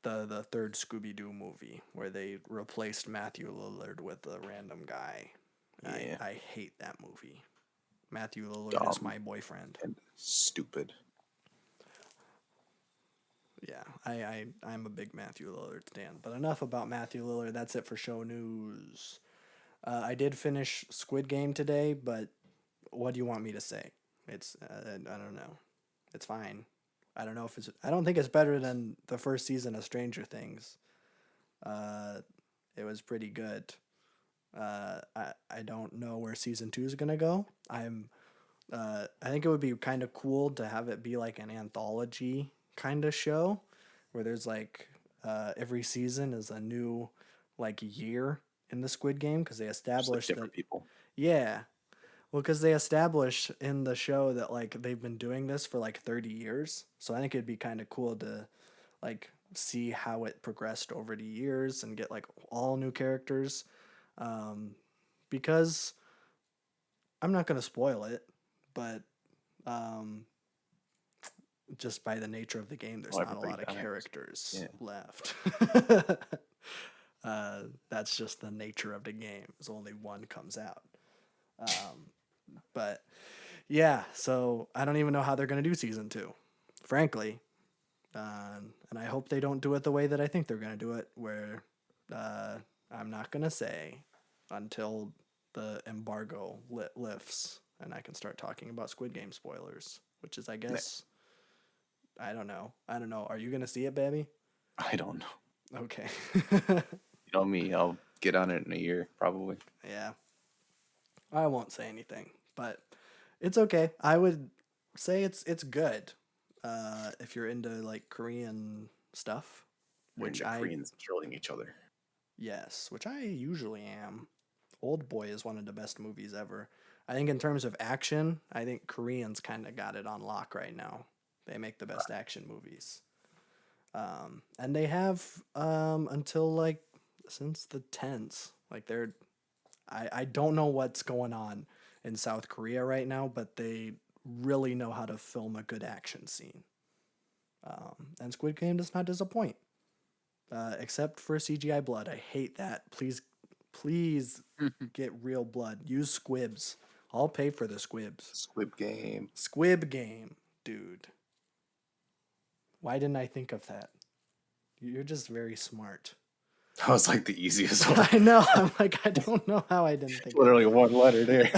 the third Scooby-Doo movie where they replaced Matthew Lillard with a random guy. Yeah. I hate that movie. Matthew Lillard is my boyfriend. And stupid. Yeah, I'm a big Matthew Lillard stan. But enough about Matthew Lillard. That's it for show news. I did finish Squid Game today, but what do you want me to say? It's I don't know. It's fine. I don't know if I don't think it's better than the first season of Stranger Things. It was pretty good. I don't know where season 2 is gonna go. I think it would be kind of cool to have it be like an anthology kind of show where there's like every season is a new like year in the Squid Game because they established different people. Yeah. Well, because they established in the show that like they've been doing this for like 30 years. So I think it'd be kind of cool to like see how it progressed over the years and get like all new characters. Because I'm not going to spoil it, but just by the nature of the game, there's not a lot of characters left. That's just the nature of the game. There's only one comes out. But yeah, so I don't even know how they're going to do season 2, frankly. And I hope they don't do it the way that I think they're going to do it, where I'm not going to say until the embargo lifts and I can start talking about Squid Game spoilers, which is, I guess, I don't know. Are you going to see it, baby? I don't know. Okay. You know me, I'll get on it in a year, probably. Yeah. I won't say anything, but it's okay. I would say it's good. If you're into like Korean stuff, Koreans killing each other. Yes, which I usually am. Old Boy is one of the best movies ever. I think in terms of action, I think Koreans kind of got it on lock right now. They make the best action movies. And they have until like since the 10s. Like I don't know what's going on in South Korea right now, but they really know how to film a good action scene. And Squid Game does not disappoint. Except for CGI blood. I hate that. Please get real blood. Use squibs. I'll pay for the squibs. Squib Game. Squib Game, dude. Why didn't I think of that? You're just very smart. That was like the easiest one. I know. I'm like, I don't know how I didn't think Literally one letter there.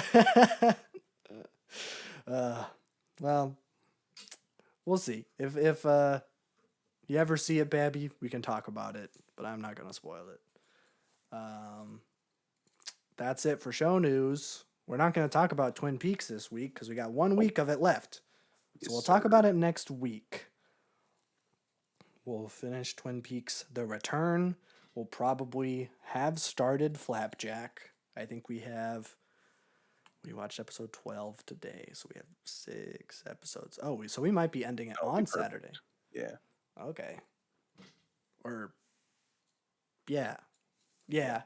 Well, we'll see. If you ever see it, Babby, we can talk about it, but I'm not going to spoil it. That's it for show news. We're not going to talk about Twin Peaks this week because we got 1 week of it left. So we'll talk about it next week. We'll finish Twin Peaks The Return. We'll probably have started Flapjack. I think we watched episode 12 today, so we have 6 episodes. Oh, so we might be ending it on Saturday. Yeah. Okay. Or, yeah. Yep.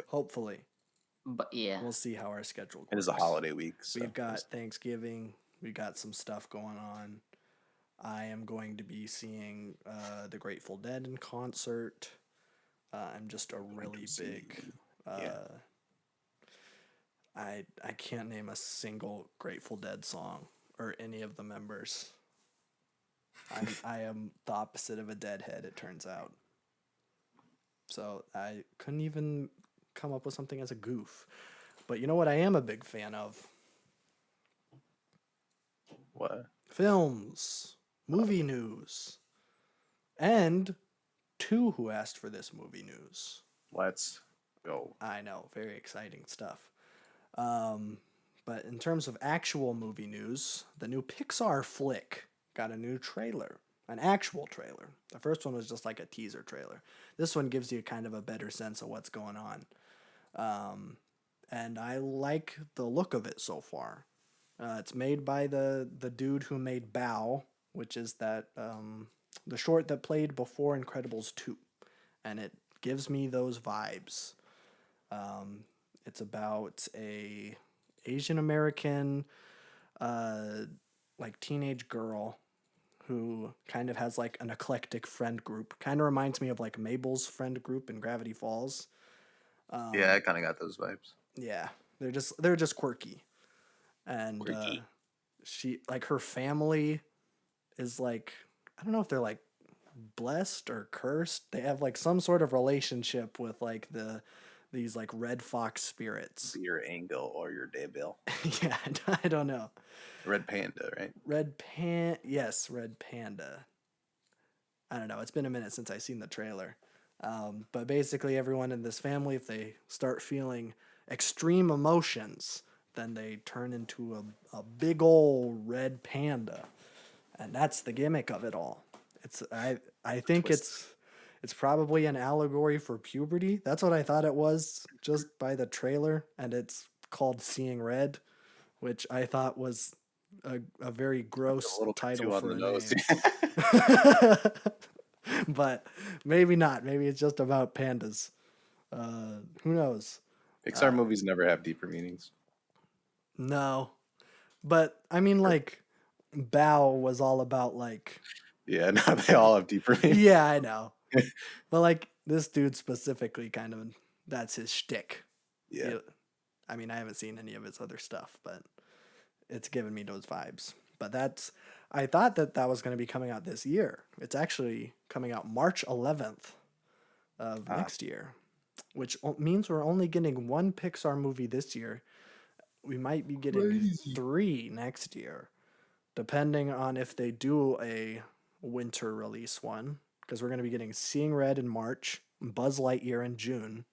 Hopefully. But yeah. We'll see how our schedule goes. It is a holiday week. So We've got Thanksgiving. We got some stuff going on. I am going to be seeing the Grateful Dead in concert. I'm just a really big... I can't name a single Grateful Dead song or any of the members. I am the opposite of a deadhead, it turns out. So I couldn't even come up with something as a goof. But you know what I am a big fan of? What? films, movie news, and two who asked for this movie news. Let's go. I know, very exciting stuff. But in terms of actual movie news, the new Pixar flick got a new trailer, an actual trailer. The first one was just like a teaser trailer. This one gives you kind of a better sense of what's going on. And I like the look of it so far. It's made by the dude who made Bow, which is that the short that played before Incredibles 2. And it gives me those vibes. It's about a Asian American like teenage girl who kind of has like an eclectic friend group. Kind of reminds me of like Mabel's friend group in Gravity Falls. Yeah, I kind of got those vibes. Yeah, they're just quirky. And Quirky. she like her family is like, I don't know if they're like blessed or cursed. They have like some sort of relationship with like these like red fox spirits. Your angle or your devil. Yeah, I don't know. Red panda, right? Red Panda. I don't know. It's been a minute since I've seen the trailer. But basically everyone in this family, if they start feeling extreme emotions, then they turn into a big old red panda. And that's the gimmick of it all. I think it's probably an allegory for puberty. That's what I thought it was just by the trailer, and it's called Seeing Red, which I thought was a very gross A little bit title too on for the a nose. name. But maybe not. Maybe it's just about pandas. Who knows? Pixar movies never have deeper meanings. No. But I mean, like, Bow was all about like. Yeah, no, they all have deeper meanings. Yeah, I know. But like this dude specifically, kind of, that's his shtick. Yeah. I mean, I haven't seen any of his other stuff, but it's given me those vibes. But I thought that was going to be coming out this year. It's actually coming out March 11th of next year, which means we're only getting one Pixar movie this year. We might be getting 3 next year, depending on if they do a winter release one, because we're going to be getting Seeing Red in March, Buzz Lightyear in June,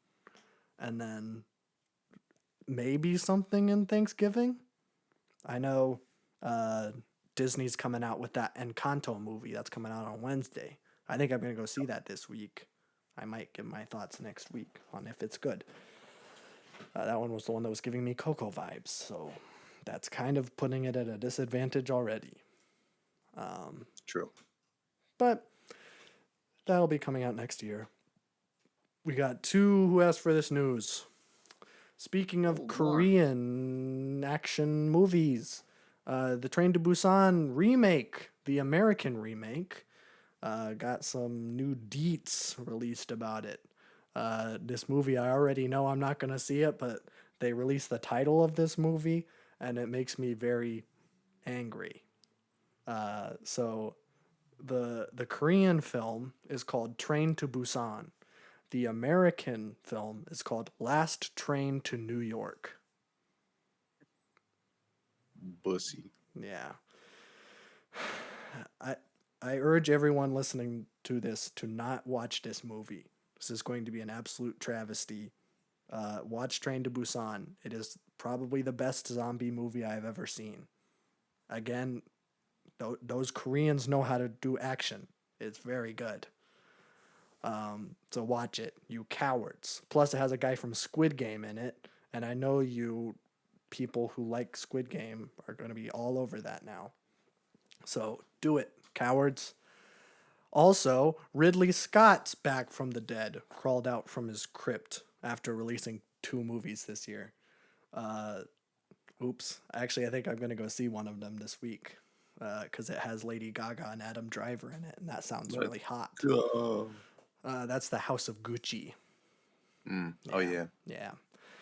and then maybe something in Thanksgiving. I know Disney's coming out with that Encanto movie that's coming out on Wednesday. I think I'm going to go see that this week. I might give my thoughts next week on if it's good. That one was the one that was giving me Coco vibes, so that's kind of putting it at a disadvantage already. True. But that'll be coming out next year. We got 2 who asked for this news. Speaking of Korean action movies, the Train to Busan remake, the American remake, got some new deets released about it. This movie, I already know I'm not going to see it, but they released the title of this movie, and it makes me very angry. So the Korean film is called Train to Busan. The American film is called Last Train to New York. Bussy. Yeah. I urge everyone listening to this to not watch this movie. This is going to be an absolute travesty. Watch Train to Busan. It is probably the best zombie movie I've ever seen. Again, those Koreans know how to do action. It's very good. So watch it, you cowards. Plus, it has a guy from Squid Game in it, and I know you people who like Squid Game are going to be all over that now. So do it, cowards. Also, Ridley Scott's back from the dead, crawled out from his crypt after releasing 2 movies this year. Oops. Actually, I think I'm going to go see one of them this week because it has Lady Gaga and Adam Driver in it, and that sounds really hot. That's The House of Gucci. Oh, yeah. Yeah.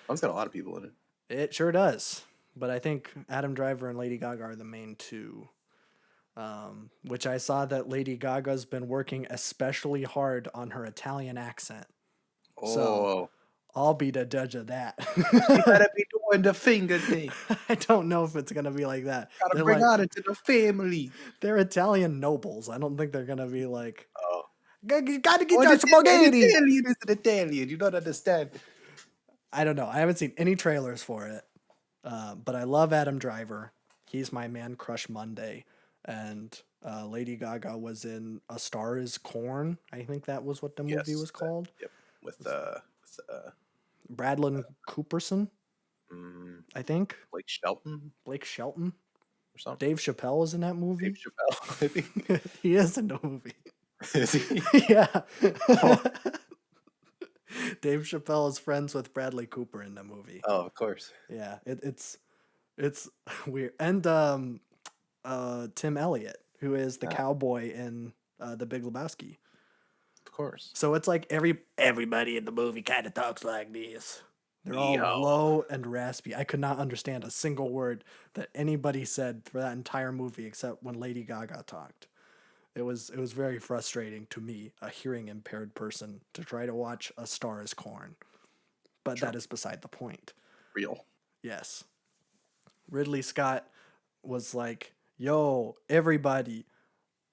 It's got a lot of people in it. It sure does. But I think Adam Driver and Lady Gaga are the main 2. Which I saw that Lady Gaga's been working especially hard on her Italian accent. Oh. So I'll be the judge of that. You gotta be doing the finger thing. I don't know if it's gonna be like that. Gotta They're bring like, honor to the family. they're Italian nobles. I don't think they're gonna be like, Oh. you gotta get Oh, your an spaghetti. Italian is an Italian. You don't understand. I don't know. I haven't seen any trailers for it, but I love Adam Driver. He's my man crush Monday, and Lady Gaga was in A Star Is Corn. I think that was what the movie was called. Yep. With Bradley Cooperson, I think. Blake Shelton Blake Shelton. or something. Dave Chappelle is in that movie. Dave Chappelle, maybe. He is in the movie. Is he? Yeah. Dave Chappelle is friends with Bradley Cooper in the movie. Oh, of course. Yeah, it's weird. And Tim Elliott, who is the cowboy in The Big Lebowski. Of course. So it's like everybody in the movie kind of talks like this. They're all Yeehaw. low and raspy. I could not understand a single word that anybody said for that entire movie except when Lady Gaga talked. It was very frustrating to me, a hearing impaired person, to try to watch A Star Is Corn. But that is beside the point. Real. Yes. Ridley Scott was like, yo, everybody,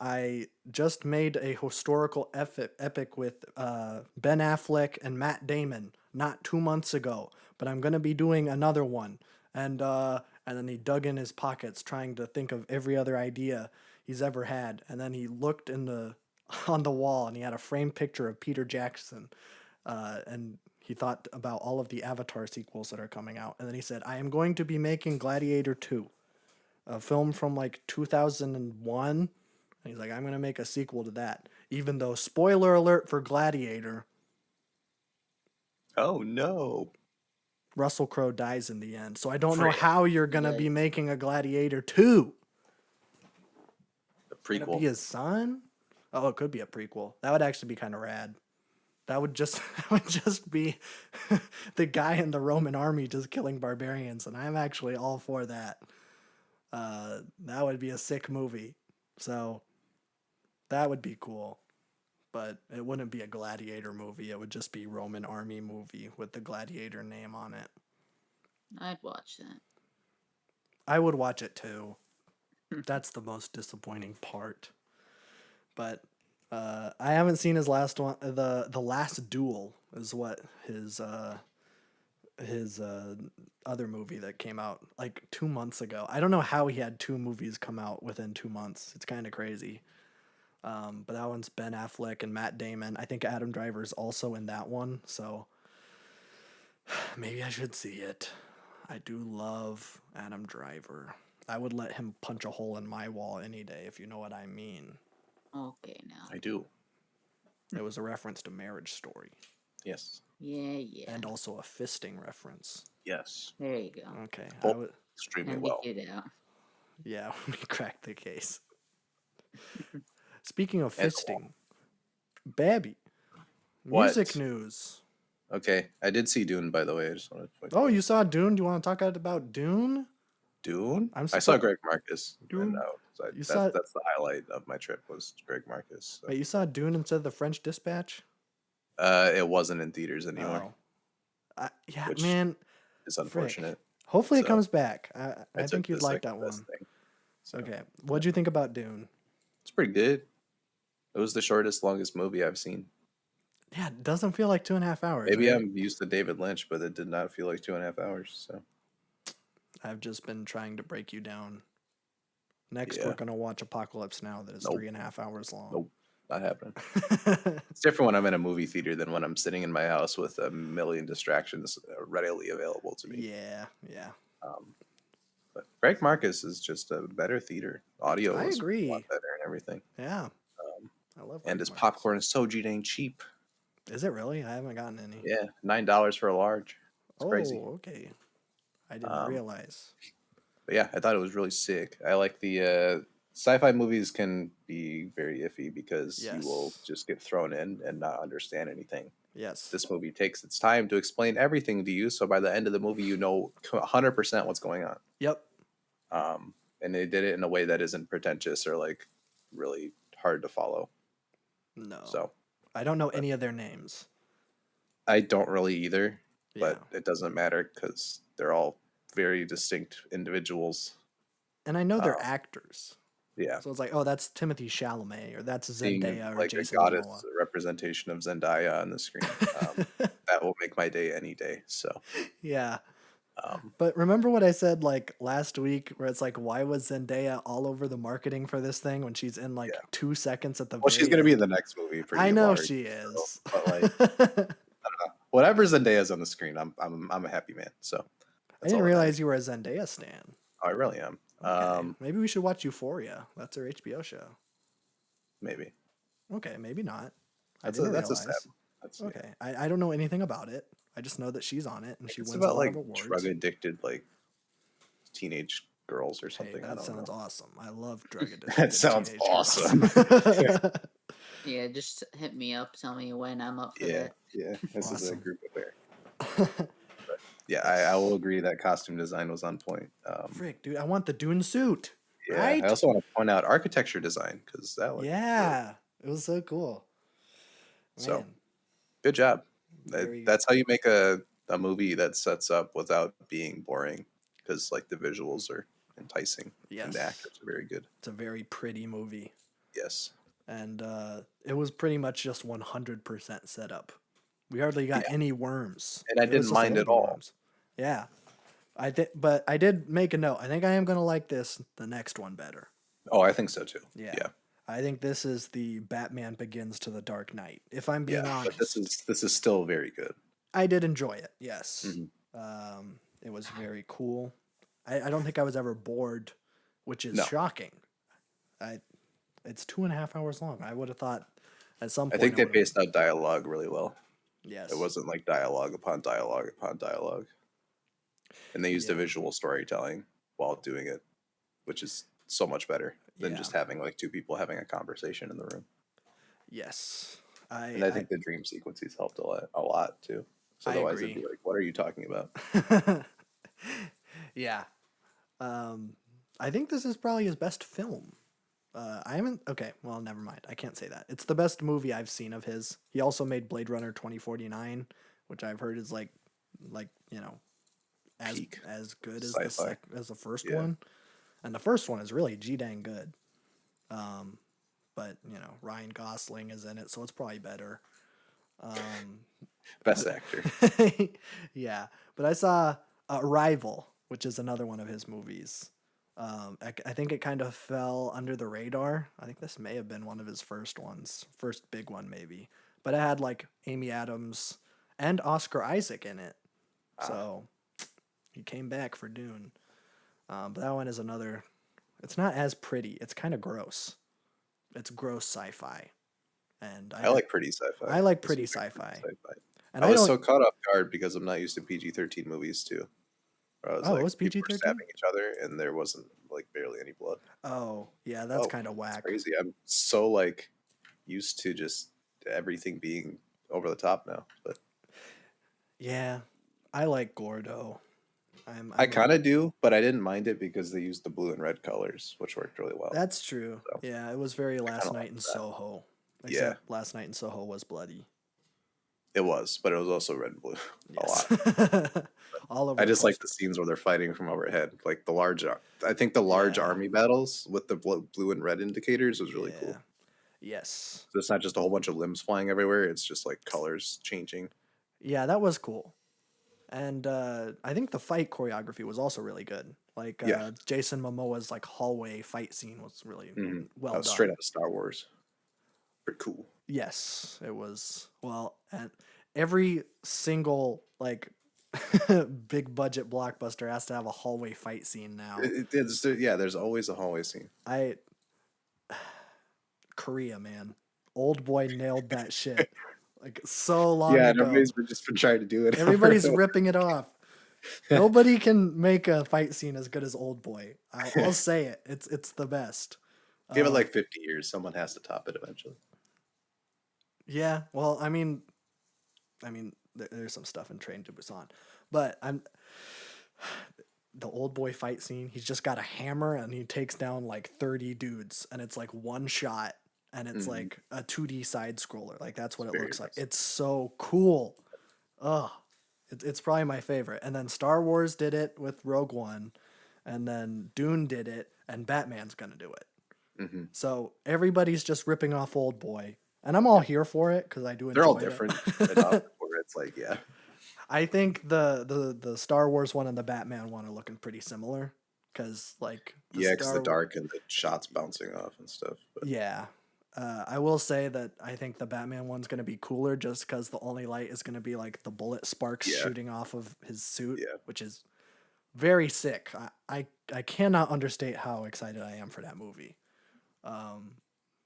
I just made a historical epic with Ben Affleck and Matt Damon not 2 months ago, but I'm going to be doing another one. And then he dug in his pockets trying to think of every other idea he's ever had. And then he looked on the wall and he had a framed picture of Peter Jackson. And he thought about all of the Avatar sequels that are coming out. And then he said, I am going to be making Gladiator 2, a film from like 2001. And he's like, I'm going to make a sequel to that. Even though, spoiler alert for Gladiator, Oh, no. Russell Crowe dies in the end. So I don't know how you're going to be making a Gladiator 2. The Gonna prequel. be his son? Oh, it could be a prequel. That would actually be kind of rad. That would just be the guy in the Roman army just killing barbarians, and I'm actually all for that. That would be a sick movie. So that would be cool. But it wouldn't be a gladiator movie. It would just be Roman army movie with the gladiator name on it. I'd watch that. I would watch it too. That's the most disappointing part. But I haven't seen his last one. The Last Duel is what his other movie that came out like 2 months ago. I don't know how he had 2 movies come out within 2 months. It's kind of crazy. But that one's Ben Affleck and Matt Damon. I think Adam Driver's also in that one. So maybe I should see it. I do love Adam Driver. I would let him punch a hole in my wall any day, if you know what I mean. Okay, now. I do. It was a reference to Marriage Story. Yes. Yeah. And also a fisting reference. Yes. There you go. Okay. Both extremely And well. we get out. Yeah, we cracked the case. Speaking of fisting, Babby, What? music news. Okay. I did see Dune, by the way. I just wanted to point Oh, that out. you saw Dune? Do you want to talk about Dune? Dune? I'm I saw surprised- Greg Marcus. Dune? And, You saw- that's the highlight of my trip was Greg Marcus. So. Wait, you saw Dune instead of The French Dispatch? It wasn't in theaters anymore. Oh. Yeah, Which man. It's unfortunate. Hopefully it So, comes back. I took think you'd the like second that best one. thing. So, Okay. What'd you think about Dune? It's pretty good. It was the shortest, longest movie I've seen. Yeah, it doesn't feel like 2.5 hours. Maybe right? I'm used to David Lynch, but it did not feel like 2.5 hours. So I've just been trying to break you down. Next, Yeah. we're going to watch Apocalypse Now that is Nope. 3.5 hours long. Nope. Not happening. It's different when I'm in a movie theater than when I'm sitting in my house with a million distractions readily available to me. Yeah. But Greg Marcus is just a better theater. Audio I is agree. a lot better and everything. Yeah. I love And Greg his Marcus. popcorn is so dang cheap. Is it really? I haven't gotten any. Yeah, $9 for a large. It's Oh, crazy. okay. I didn't realize. But yeah, I thought it was really sick. I like the sci-fi movies can be very iffy because you will Yes. just get thrown in and not understand anything. Yes. This movie takes its time to explain everything to you, so by the end of the movie, you know 100% what's going on. Yep. And they did it in a way that isn't pretentious or like really hard to follow. No. So I don't know any of their names. I don't really either. but it doesn't matter because they're all very distinct individuals. And I know they're actors. Yeah. So it's like, oh, that's Timothy Chalamet, or that's Seeing Zendaya, or like Jason a goddess Momoa. representation of Zendaya on the screen, that will make my day any day. So Yeah. um, But remember what I said like last week, where it's like, why was Zendaya all over the marketing for this thing when she's in like Yeah. 2 seconds at the well, very she's gonna be in end? the next movie. Pretty I know large, she so, is. but like I don't know. Whatever Zendaya's on the screen, I'm a happy man. So I that's didn't all that matters. realize you were a Zendaya stan. I really am. Okay. Maybe we should watch Euphoria. That's her HBO show. Maybe Okay, maybe not. I that's didn't a realize. sad. That's, yeah. Okay. I don't know anything about it. I just know that she's on it and she It's wins a about lot like of awards. drug addicted like teenage girls or Hey, something. I that don't sounds know. awesome. I love drug addicted That sounds teenage girls. awesome. Yeah, just hit me up. Tell me when I'm up for Yeah, that. yeah. This is a Awesome. group affair. Yeah, I will agree that costume design was on point. Frick, dude, I want the Dune suit. Yeah, Right? I also want to point out architecture design because that looked Yeah. It was so cool. so Man, good job. very- That's how you make a movie that sets up without being boring because like the visuals are enticing and the Yes. actors are very good. It's a very pretty movie. Yes. And it was pretty much just 100% set up. We hardly got Yeah. any worms. And I It was didn't just a mind little at bit of all. worms. Yeah. But I did make a note. I think I am going to like the next one better. Oh, I think so too. Yeah. Yeah. I think this is the Batman Begins to the Dark Knight. If I'm being Yeah, honest. but this is still very good. I did enjoy it. Yes. Mhm. It was very cool. I don't think I was ever bored, which is No. shocking. It's 2.5 hours long. I would have thought at some I point. think they would've- paced out dialogue really well. Yes. It wasn't like dialogue upon dialogue upon dialogue. And they used the visual storytelling while doing it, which is so much better than just having like two people having a conversation in the room. Yes. And I think the dream sequences helped a lot too. So I otherwise agree. it'd be like, what are you talking about? Yeah. I think this is probably his best film. I haven't. Okay, well, never mind. I can't say that. It's the best movie I've seen of his. He also made Blade Runner 2049, which I've heard is like Peak as good as sci-fi. as the first Yeah. one, and the first one is really dang good. But Ryan Gosling is in it, so it's probably better. Best actor. Yeah, but I saw Arrival, which is another one of his movies. I think it kind of fell under the radar. I think this may have been one of his first big one maybe. But it had like Amy Adams and Oscar Isaac in it, so he came back for Dune. But that one is another. It's not as pretty. It's kind of gross. It's gross sci-fi, and I like pretty sci-fi. I like This pretty was like sci-fi. And I was so caught off guard because I'm not used to PG-13 movies too. Where I was it was people were PG-13? stabbing each other and there wasn't like barely any blood. Oh, yeah, that's kind of whack. Crazy. I'm so like used to just everything being over the top now. But yeah, I like Gordo. I kind of do, but I didn't mind it because they used the blue and red colors, which worked really well. That's true. So, yeah, it was very Last kinda Night like in that. Soho. Except Last Night in Soho was bloody. It was, but it was also red and blue a Yes. lot. All over. I the just like the poster. scenes where they're fighting from overhead, like the large. I think the large army battles with the blue and red indicators was really cool. Yes. So it's not just a whole bunch of limbs flying everywhere; it's just like colors changing. Yeah, that was cool. And I think the fight choreography was also really good. Like Jason Momoa's like hallway fight scene was really well done. Straight out of Star Wars. Pretty cool. Yes, it was. Well, and every single like big budget blockbuster has to have a hallway fight scene now. There's always a hallway scene. Korea, man. Old Boy nailed that shit. Like so long Yeah, ago. everybody's just been trying to do it. Everybody's ripping it off. Nobody can make a fight scene as good as Old Boy. I'll say it. It's the best. Give it like 50 years. Someone has to top it eventually. Yeah, well, I mean, there's some stuff in Train to Busan, but the Old Boy fight scene. He's just got a hammer and he takes down like 30 dudes, and it's like one shot, and it's like a 2D side scroller. Like that's what it looks like. It's so cool. Ugh, It's probably my favorite. And then Star Wars did it with Rogue One, and then Dune did it, and Batman's gonna do it. Mm-hmm. So everybody's just ripping off Old Boy, and I'm all here for it because I do enjoy They're all it. different enough where it's like, yeah. I think the Star Wars one and the Batman one are looking pretty similar because like Because the dark and the shots bouncing off and stuff. But yeah. I will say that I think the Batman one's going to be cooler just because the only light is going to be like the bullet sparks shooting off of his suit, which is very sick. I cannot understate how excited I am for that movie,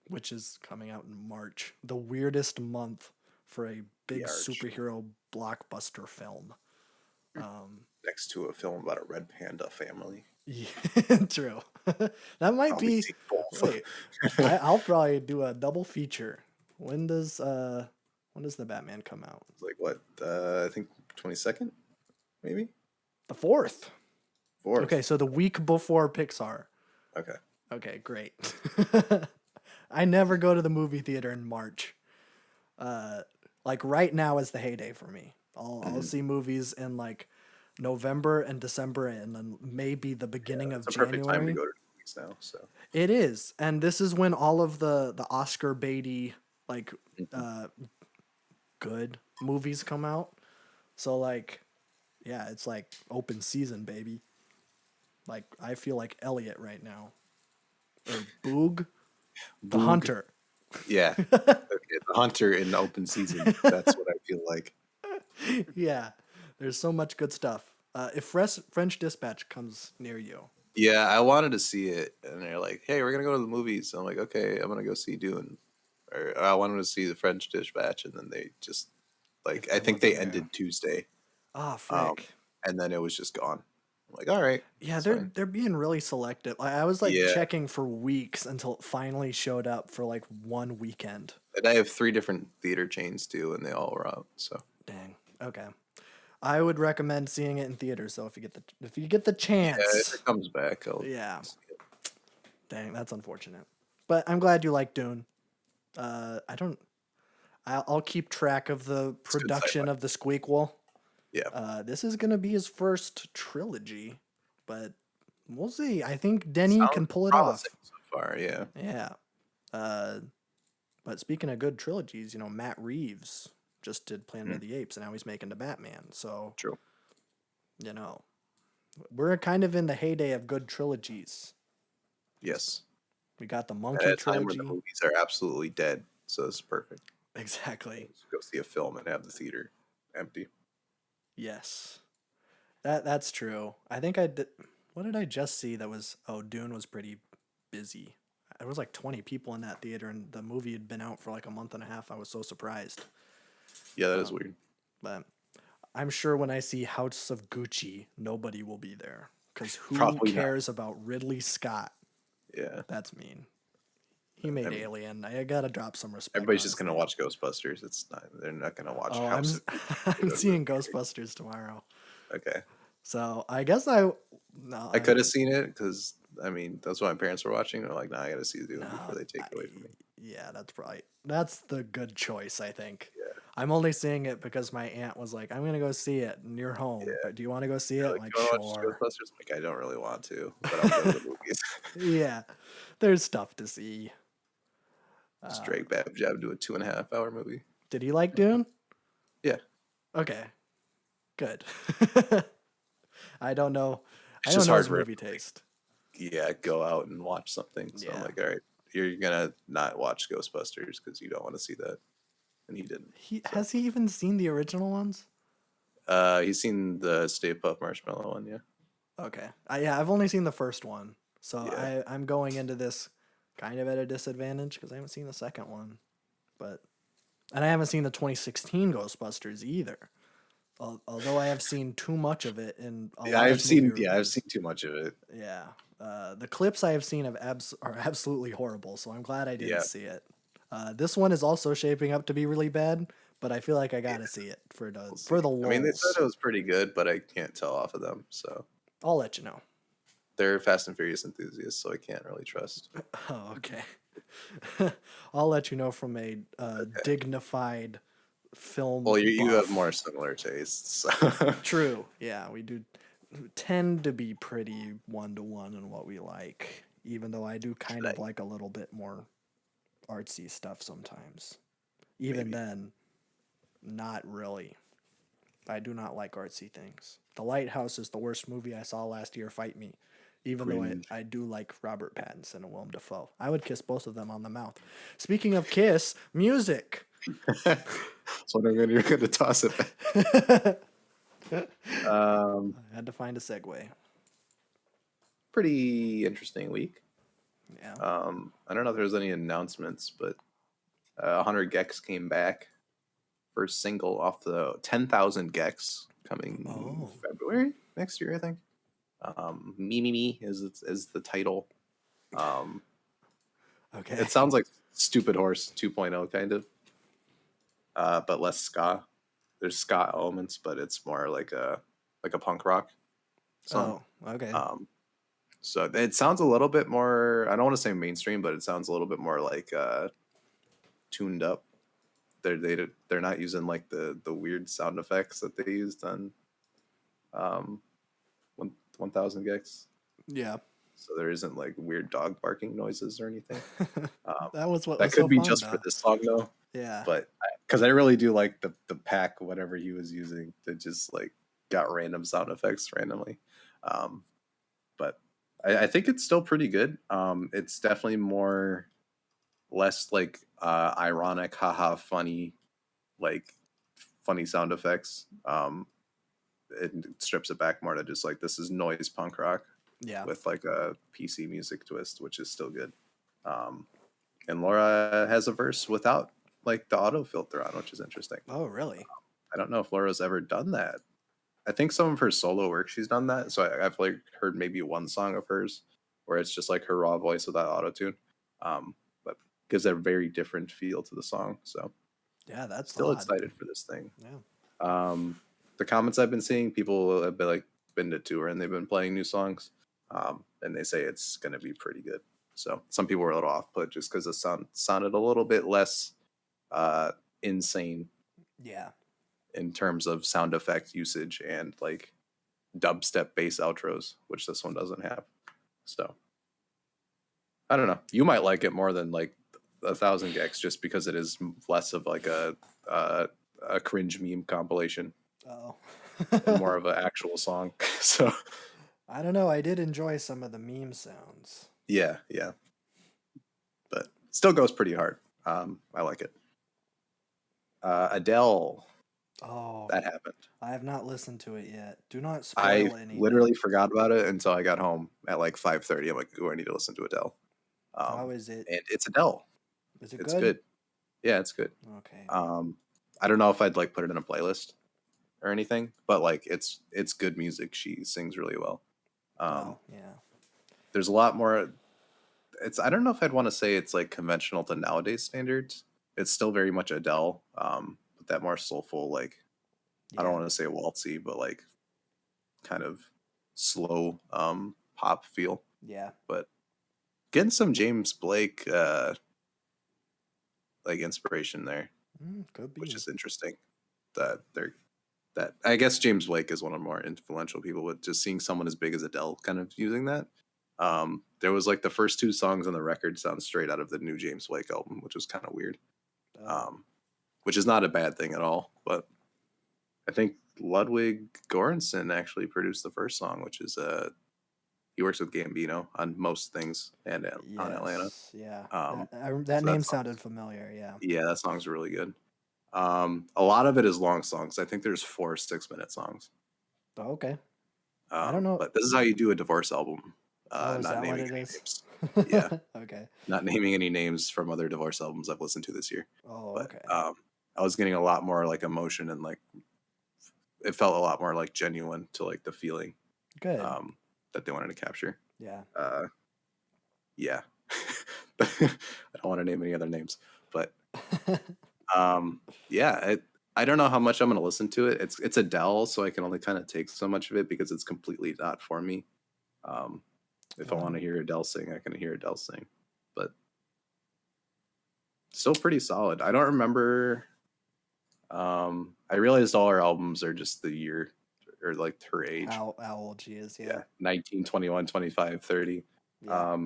which is coming out in March, the weirdest month for a big superhero blockbuster film. Next to a film about a red panda family. Yeah, true. That might be. Wait, I'll probably do a double feature. When does the Batman come out? It's like what? I think 22nd, maybe. The 4th. 4th. Okay, so the week before Pixar. Okay. Okay, great. I never go to the movie theater in March. Like right now is the heyday for me. I'll see movies in like November and December, and then maybe the beginning of January. Perfect time to go to movies now. So it is, and this is when all of the Oscar baity like good movies come out. So like, yeah, it's like open season, baby. Like I feel like Elliot right now, or Boog, the Hunter. Yeah, okay, the Hunter in the open season. That's what I feel like. Yeah, there's so much good stuff. If French Dispatch comes near you. Yeah, I wanted to see it, and they're like, "Hey, we're gonna go to the movies." I'm like, "Okay, I'm gonna go see Dune," or I wanted to see the French Dispatch, and then they just like I think they ended Tuesday. Ah, frick. And then it was just gone. I'm like, all right. Yeah, they're being really selective. I was like checking for weeks until it finally showed up for like one weekend. And I have 3 different theater chains too, and they all were out. So dang. Okay. I would recommend seeing it in theaters though if you get the chance. Yeah, if it comes back, Dang, that's unfortunate. But I'm glad you like Dune. I'll keep track of the production of the Squeakquel. Yeah. This is gonna be his first trilogy, but we'll see. I think Denny can pull it off. So far, yeah. Yeah. But speaking of good trilogies, Matt Reeves just did Planet of the Apes, and now he's making the Batman. So true. We're kind of in the heyday of good trilogies. Yes. We got the Monkey At a trilogy. time when the movies are absolutely dead, so it's perfect. Exactly. Go see a film and have the theater empty. Yes. That's true. I think I did. What did I just see that was? Oh, Dune was pretty busy. There was like 20 people in that theater, and the movie had been out for like a month and a half. I was so surprised. Yeah, that is weird. But I'm sure when I see House of Gucci, nobody will be there. Because who cares about Ridley Scott? Yeah. That's mean. He made Alien. I gotta drop some respect. Everybody's just gonna watch Ghostbusters. They're not gonna watch House of Gucci. I'm seeing Ghostbusters tomorrow. Okay. So I guess I could have seen it because that's what my parents were watching. They're like, "Nah, I gotta see Dune before they take it away from me." Yeah, that's the good choice, I think. Yeah. I'm only seeing it because my aunt was like, "I'm gonna go see it, and you're home. Yeah. Do you want to go see it?" I'm like, sure. Ghostbusters. I don't really want to, but I'll go to the movies. Yeah, there's stuff to see. Straight Bab Jab do a 2.5-hour movie. Did he like Dune? Yeah. Okay. Good. I don't know. It's just hard his movie taste. Yeah, go out and watch something. So I'm like, all right, you're gonna not watch Ghostbusters because you don't want to see that, and he didn't. Has he even seen the original ones? He's seen the Stay Puft Marshmallow one, yeah. Okay. I've only seen the first one, so I'm going into this kind of at a disadvantage because I haven't seen the second one, and I haven't seen the 2016 Ghostbusters either. Although I have seen too much of it in I've seen too much of it. Yeah. The clips I have seen are absolutely horrible, so I'm glad I didn't see it. This one is also shaping up to be really bad, but I feel like I gotta see it for the lulz. They said it was pretty good, but I can't tell off of them, so I'll let you know. They're Fast and Furious enthusiasts, so I can't really trust. Oh, okay. I'll let you know from a dignified film. Well, you have buff. more similar tastes. True. Yeah, we do tend to be pretty 1-to-1 in what we like, even though I do kind of Right. like a little bit more artsy stuff sometimes. Even Maybe. then, not really. I do not like artsy things. The Lighthouse is the worst movie I saw last year. Fight me. Even Cringe. though I do like Robert Pattinson and Willem Dafoe. I would kiss both of them on the mouth. Speaking of kiss, music. So you're going to toss it back. I had to find a segue. Pretty interesting week. Yeah. I don't know if there's any announcements, but 100 Gex came back. First single off the 10,000 Gex coming February next year, I think. Me Me Me is the title. Okay. It sounds like Stupid Horse 2.0 kind of, but less ska. There's ska elements, but it's more like a punk rock song. Oh, okay. So it sounds a little bit more, I don't want to say mainstream, but it sounds a little bit more like tuned up. They're not using like the weird sound effects that they used on 1000 Gex. Yeah. So there isn't like weird dog barking noises or anything. That was what That was could so be fun, just though. for this song though. Yeah. But because I really do like the pack, whatever he was using, that just like got random sound effects randomly. But I think it's still pretty good. It's definitely less like ironic, haha, funny, like funny sound effects. It strips it back more to just like, this is noise punk rock Yeah. with like a PC music twist, which is still good. And Laura has a verse without like the auto filter on, which is interesting. Oh, really? I don't know if Laura's ever done that. I think some of her solo work she's done that. So I've like heard maybe one song of hers where it's just like her raw voice without auto tune, but gives a very different feel to the song. So Yeah, that's still odd. excited for this thing. Yeah. The comments I've been seeing, people have been to tour and they've been playing new songs, and they say it's going to be pretty good. So some people were a little off put just because the sounded a little bit less insane Yeah. in terms of sound effect usage and like dubstep bass outros, which this one doesn't have. So I don't know. You might like it more than like 1000 Gex just because it is less of like a cringe meme compilation. Oh. More of an actual song. So I don't know. I did enjoy some of the meme sounds. yeah, but still goes pretty hard. I like it. Adele. Oh, That happened. I have not listened to it yet. Do not spoil I anything. literally forgot about it until I got home at like 5:30. I'm like, "Ooh, I need to listen to Adele." How is it? And it's Adele. Is it It's good? good. Yeah, it's good. Okay. I don't know if I'd like put it in a playlist or anything, but like it's good music. She sings really well. Oh, yeah. There's a lot more. I don't know if I'd want to say it's like conventional to nowadays standards. It's still very much Adele, but that more soulful, like I don't want to say waltzy, but like kind of slow pop feel. Yeah. But getting some James Blake like inspiration there, Could be. which is interesting. That I guess James Blake is one of the more influential people, but just seeing someone as big as Adele kind of using that. There was like the first two songs on the record sound straight out of the new James Blake album, which was kind of weird. Which is not a bad thing at all, but I think Ludwig Göransson actually produced the first song, which is he works with Gambino on most things and on Atlanta. Yeah. so That name sounded familiar. Yeah. Yeah, that song's really good. A lot of it is long songs. I think there's 4 6-minute songs. Oh, okay. I don't know. But this is how you do a divorce album. Is Not that what naming it any is? names. Yeah. Okay. Not naming any names from other divorce albums I've listened to this year. Oh, But, okay. I was getting a lot more like emotion and like it felt a lot more like genuine to like the feeling Good. that they wanted to capture. Yeah. Yeah. I don't want to name any other names, but yeah, I don't know how much I'm going to listen to it. It's Adele, so I can only kind of take so much of it because it's completely not for me. If I want to hear Adele sing, I can hear Adele sing, but still pretty solid. I don't remember I realized all our albums are just the year or like her age. How old she is, yeah. Yeah, 19, 21, 25, 30. Yeah.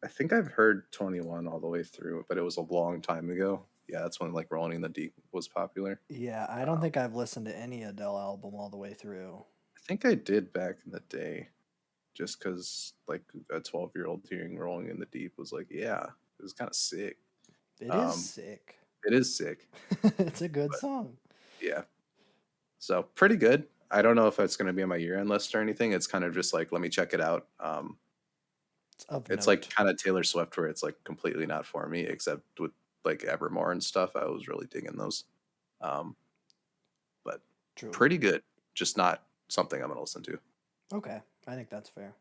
I think I've heard 21 all the way through, but it was a long time ago. Yeah, that's when like Rolling in the Deep was popular. Yeah, I don't think I've listened to any Adele album all the way through. I think I did back in the day, just because like a 12-year-old hearing Rolling in the Deep was like, yeah, it was kind of sick. It is sick. It is sick. It's a good song. Yeah. So pretty good. I don't know if it's going to be on my year-end list or anything. It's kind of just like, let me check it out. It's like kind of Taylor Swift where it's like completely not for me, except with like Evermore and stuff. I was really digging those. But True. Pretty good. Just not something I'm going to listen to. Okay. I think that's fair.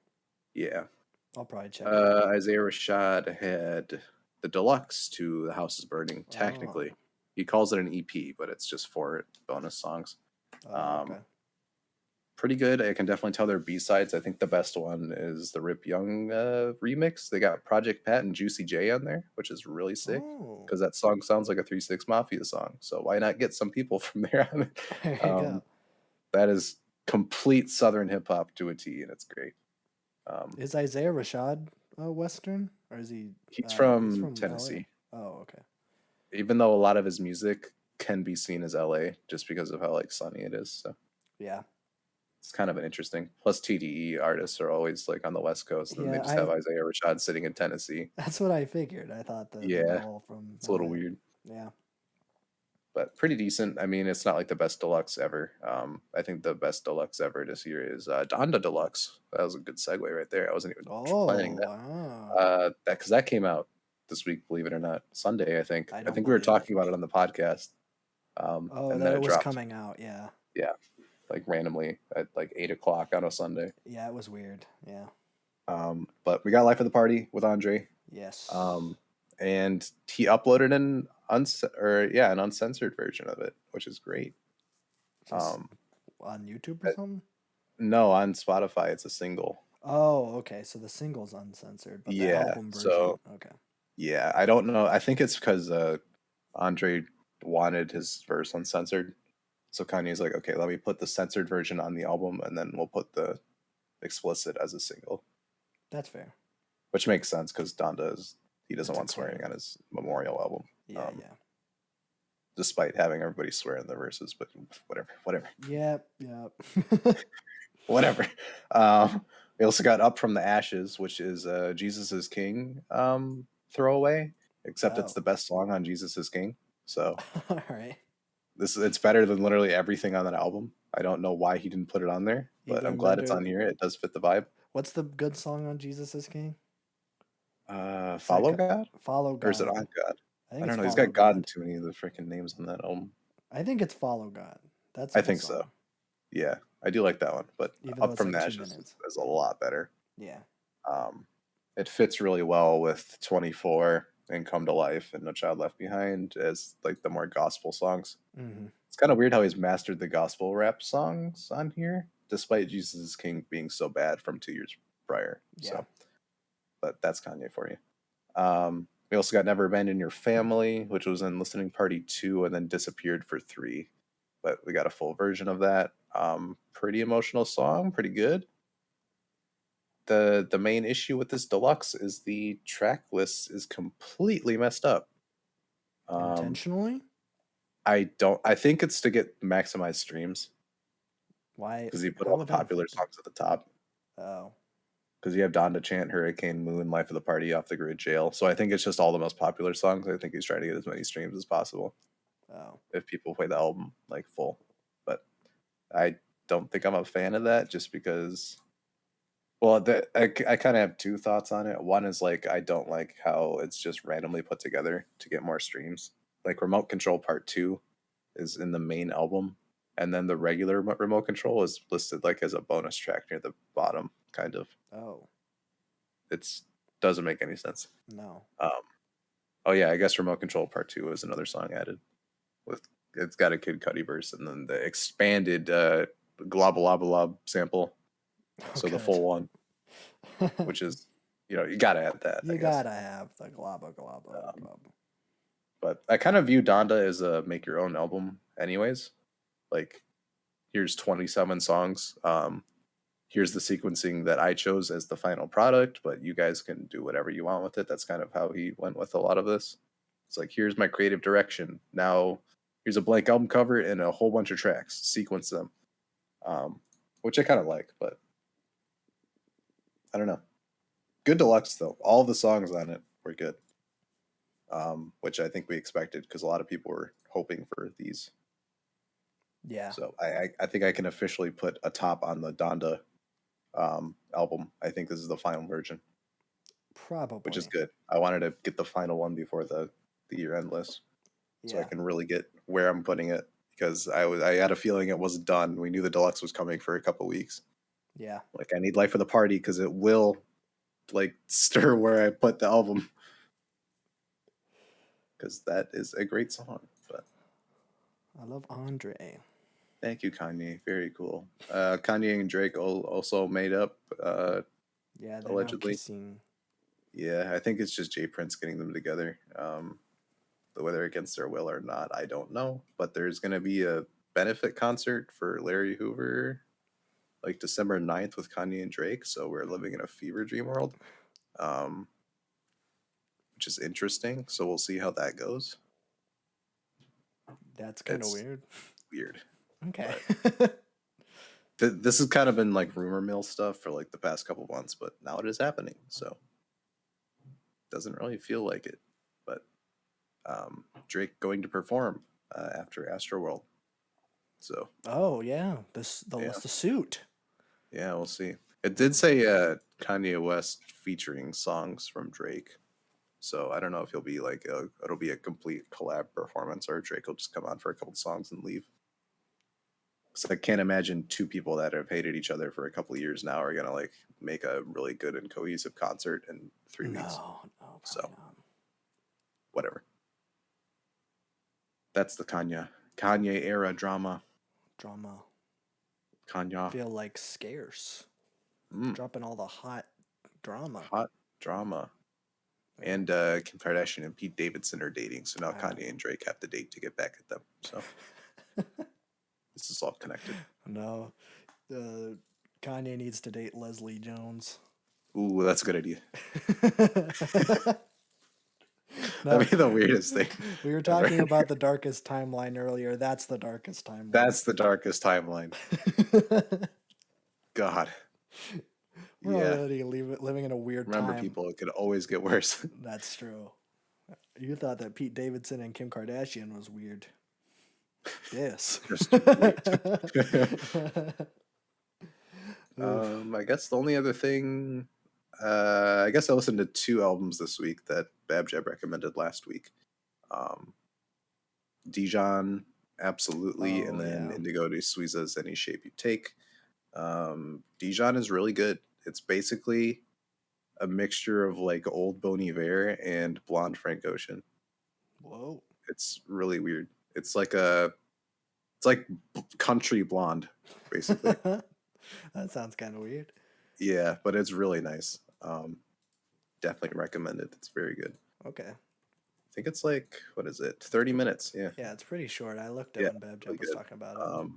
Yeah. I'll probably check it out. Isaiah Rashad had the deluxe to The House is Burning, technically. Oh. He calls it an EP, but it's just 4 bonus songs. Okay. Pretty good. I can definitely tell they're B-sides. I think the best one is the Rip Young remix. They got Project Pat and Juicy J on there, which is really sick Oh. because that song sounds like a 3 6 Mafia song. So why not get some people from there on it? There you go. That is complete Southern hip hop to a T, and it's great. Is Isaiah Rashad Western, or is he? He's from Tennessee. LA? Oh, okay. Even though a lot of his music can be seen as LA, just because of how like sunny it is. So Yeah. it's kind of an interesting. Plus, TDE artists are always like on the West Coast, and they just have Isaiah Rashad sitting in Tennessee. That's what I figured. I thought that. Yeah, from it's a little weird. Yeah. But pretty decent. I mean, it's not like the best deluxe ever. I think the best deluxe ever this year is Donda Deluxe. That was a good segue right there. I wasn't even planning that. Wow. Because that came out this week, believe it or not, Sunday. I think. I I don't think we were believe it. talking about it on the podcast. And then that it was dropped. coming out. Yeah. Yeah, like randomly at like 8 o'clock on a Sunday. Yeah, it was weird. Yeah. But we got Life of the Party with Andre. Yes. And he uploaded an uncensored version of it, which is great. On YouTube or something? No, on Spotify it's a single. Oh, okay. So the single's uncensored, but the album version. So, okay. Yeah, I don't know. I think it's because Andre wanted his verse uncensored. So Kanye's like, okay, let me put the censored version on the album, and then we'll put the explicit as a single. That's fair. Which makes sense because he doesn't want swearing on his Memorial album. Yeah. Despite having everybody swear in the verses, but whatever. Yep. Whatever. We also got Up from the Ashes, which is Jesus is King throwaway, except it's the best song on Jesus is King. So all right. It's better than literally everything on that album. I don't know why he didn't put it on there, but I'm glad it's on here. It does fit the vibe. What's the good song on Jesus is King? Follow God? Follow God. Or is it On God? I don't know. He's got God in too many of the freaking names on that album. I think it's Follow God. I think so. Yeah, I do like that one, but Up from the like Ashes is a lot better. Yeah. It fits really well with 24 and Come to Life and No Child Left Behind as like the more gospel songs. Mm-hmm. It's kind of weird how he's mastered the gospel rap songs on here, despite Jesus is King being so bad from 2 years prior. Yeah. So, but that's Kanye for you. We also got Never Abandon Your Family, which was in Listening Party 2 and then disappeared for 3. But we got a full version of that. Pretty emotional song, pretty good. The main issue with this deluxe is the track list is completely messed up. Intentionally? I think it's to get maximized streams. Why? Because he put all the popular songs at the top. Oh. Because you have Donda Chant, Hurricane, Moon, Life of the Party, Off the Grid, Jail. So I think it's just all the most popular songs. I think he's trying to get as many streams as possible. Oh. If people play the album like full. But I don't think I'm a fan of that just because... Well, I kind of have two thoughts on it. One is like, I don't like how it's just randomly put together to get more streams. Like Remote Control Part 2 is in the main album. And then the regular Remote Control is listed like as a bonus track near the bottom, kind of. Oh. It's doesn't make any sense. No. Oh yeah, I guess Remote Control Part 2 is another song added. It's got a Kid Cudi verse and then the expanded Glob Lob Lob sample. So the full one, which is, you gotta add that. You gotta have the globba globba glob. But I kind of view Donda as a make your own album, anyways. Like, here's 27 songs. Here's the sequencing that I chose as the final product, but you guys can do whatever you want with it. That's kind of how he went with a lot of this. It's like, here's my creative direction. Now, here's a blank album cover and a whole bunch of tracks. Sequence them, which I kind of like, but I don't know. Good deluxe though. All the songs on it were good, which I think we expected because a lot of people were hoping for these. Yeah. So I think I can officially put a top on the Donda album. I think this is the final version, Probably. which is good. I wanted to get the final one before the year-end list, so I can really get where I'm putting it, because I had a feeling it wasn't done. We knew the deluxe was coming for a couple weeks. Yeah. Like, I need Life of the Party because it will like stir where I put the album, because that is a great song. But I love Andre. thank you, Kanye. Very cool. Kanye and Drake also made up. Yeah, they're allegedly. now kissing. Yeah, I think it's just Jay Prince getting them together. Whether against their will or not, I don't know. But there's going to be a benefit concert for Larry Hoover, like December 9th with Kanye and Drake. So we're living in a fever dream world, which is interesting. So we'll see how that goes. That's kind of It's weird. Weird. Okay. This has kind of been like rumor mill stuff for like the past couple months, but now it is happening. So doesn't really feel like it. But Drake going to perform after Astroworld. So Oh yeah, the suit. Yeah, we'll see. It did say Kanye West featuring songs from Drake. So I don't know if it'll be a complete collab performance, or Drake will just come on for a couple songs and leave. So I can't imagine two people that have hated each other for a couple of years now are gonna like make a really good and cohesive concert in 3 weeks. No, So not. whatever. That's the Kanye era drama. Kanye. I feel like scarce. Dropping all the hot drama. And Kim Kardashian and Pete Davidson are dating, so now Kanye and Drake have to date to get back at them. So this is all connected. No, Kanye needs to date Leslie Jones. Ooh, that's a good idea. No, That'd be the weirdest thing. We were talking about the darkest timeline earlier. That's the darkest timeline. That's the darkest timeline. God. We're already living in a weird time. Remember, people, it could always get worse. That's true. You thought that Pete Davidson and Kim Kardashian was weird. Yes. I guess the only other thing, I guess I listened to 2 albums this week that Babjab recommended last week. Dijon, absolutely, and then Indigo de Suiza's Any Shape You Take. Dijon is really good. It's basically a mixture of like old Bon Iver and blonde Frank Ocean. Whoa. It's really weird. It's like country blonde, basically. That sounds kind of weird. Yeah, but it's really nice. Definitely recommend it. It's very good. Okay. I think it's like, what is it? 30 minutes. Yeah. Yeah, it's pretty short. I looked at when Babjab was talking about it.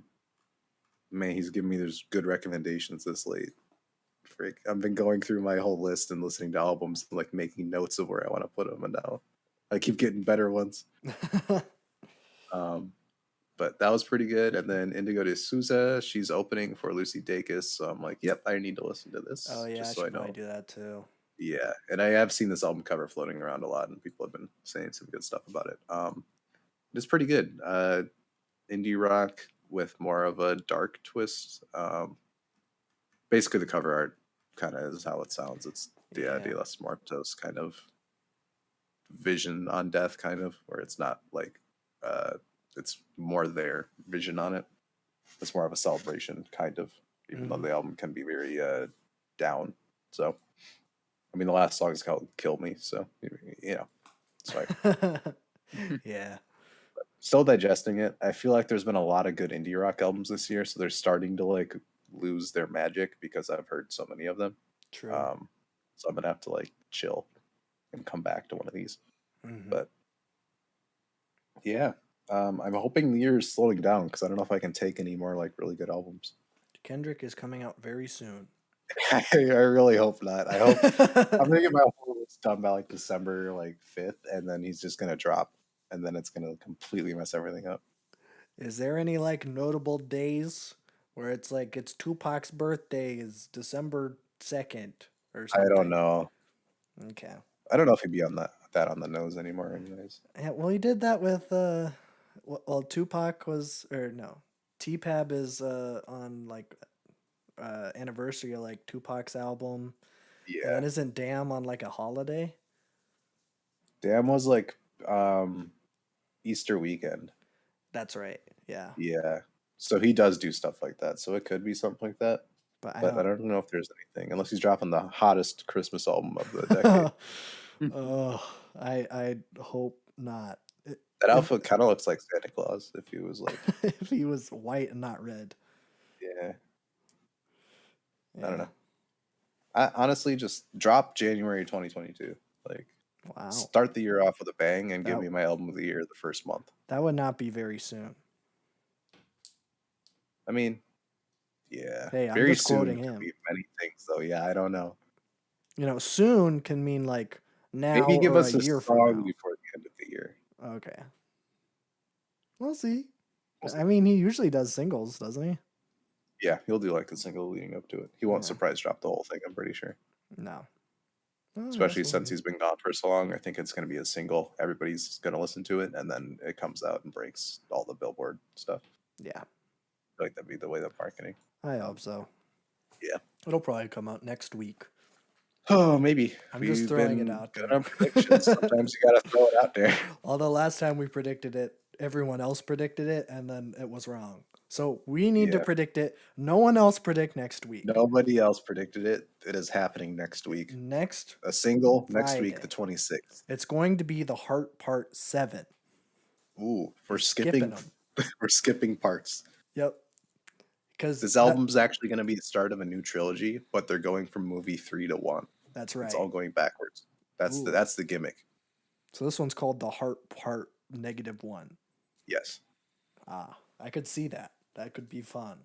Man, he's giving me those good recommendations this late. Frick. I've been going through my whole list and listening to albums and like making notes of where I want to put them, and now I keep getting better ones. But that was pretty good. And then Indigo de Souza, she's opening for Lucy Dacus, so I'm like, yep, I need to listen to this. Oh yeah, just I so should I know. probably do that too. Yeah, and I have seen this album cover floating around a lot, and people have been saying some good stuff about it. It's pretty good. Indie rock with more of a dark twist. Basically, the cover art kind of is how it sounds. It's De Los Muertos kind of vision on death, kind of, where it's not like it's more their vision on it. It's more of a celebration, kind of, even though the album can be very down. So, I mean, the last song is called "Kill Me," so you know, it's fine. Yeah. Still digesting it. I feel like there's been a lot of good indie rock albums this year, so they're starting to like lose their magic because I've heard so many of them. True. So I'm gonna have to like chill and come back to one of these. But Yeah. I'm hoping the year is slowing down because I don't know if I can take any more like really good albums. Kendrick is coming out very soon. I really hope not. I hope I'm gonna get my whole list done by like December like 5th, and then he's just gonna drop, and then it's gonna completely mess everything up. Is there any like notable days where it's like it's Tupac's birthday is December 2nd or I don't something? know. Okay. I don't know if he'd be on that on the nose anymore, anyways. Yeah, well, he did that with well, Tupac was or no, T-Pab is on like anniversary of like Tupac's album, and Yeah. then isn't Damn on like a holiday? Damn was like Easter weekend. That's right. Yeah, Yeah. So he does do stuff like that. So it could be something like that. but I But I don't. don't know if there's anything unless he's dropping the hottest Christmas album of the decade. Oh, I hope not. That If outfit kind of looks like Santa Claus if he was like, if he was white and not red. yeah, I don't Yeah. know. I honestly just drop January 2022. Like Wow. start the year off with a bang and give That- me my album of the year the first month. That would not be very soon. I mean, yeah, Hey, I'm very just soon quoting could him. be many things though. Yeah, I don't know. Soon can mean like now Maybe give or us a a year from song now. before the end of the year. Okay. We'll see. We'll see. I mean, he usually does singles, doesn't he? Yeah, he'll do like a single leading up to it. He won't Yeah. surprise drop the whole thing, I'm pretty sure. No. Well, I Especially guess we'll since see. he's been gone for so long. I think it's going to be a single. Everybody's going to listen to it, and then it comes out and breaks all the Billboard stuff. Yeah, I feel like that'd be the way of marketing. I hope so. Yeah. It'll probably come out next week. Oh, maybe. I'm just throwing it out good there. on predictions. Sometimes you got to throw it out there. Although last time we predicted it, everyone else predicted it, and then it was wrong. So we need to Yeah. predict it. No one else predict next week. Nobody else predicted it. It is happening next week. Next, A single next week, Friday. the 26th. it's going to be the Heart Part 7. Ooh, we're skipping skipping. 'em. We're skipping parts. Yep. Because This album's actually going to be the start of a new trilogy, but they're going from movie 3 to 1. that's right. It's all going backwards. That's Ooh. the gimmick. So this one's called the Heart Part -1. Yes. Ah, I could see that. That could be fun.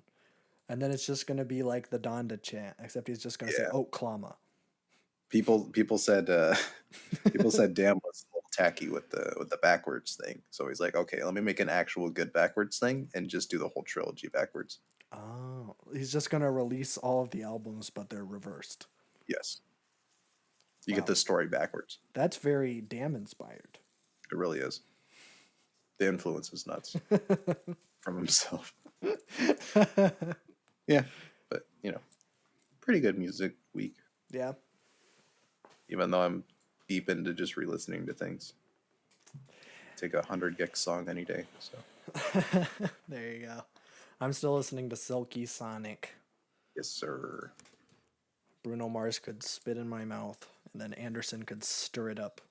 And then it's just gonna be like the Donda chant, except he's just gonna say Yeah. Oklahoma. People said people said damn was a little tacky with the backwards thing. So he's like, okay, let me make an actual good backwards thing and just do the whole trilogy backwards. Oh, he's just gonna release all of the albums, but they're reversed. Yes. You Wow. get the story backwards. That's very Damn inspired. It really is. The influence is nuts from himself. Yeah, but pretty good music week. Yeah. Even though I'm deep into just re-listening to things. Take 100 Gex song any day. So There you go. I'm still listening to Silky Sonic. yes, sir. Bruno Mars could spit in my mouth, and then Anderson could stir it up.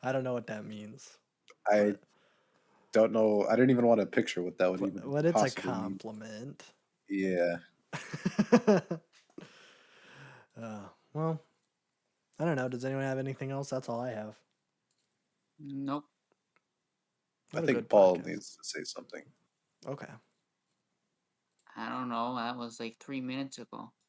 I don't know what that means. I don't know. I didn't even want to picture what that would even. But it's a possibly mean. compliment. Yeah. Well, I don't know. Does anyone have anything else? That's all I have. Nope. What I a think good Paul podcast. needs to say something. Okay. I don't know. That was like 3 minutes ago.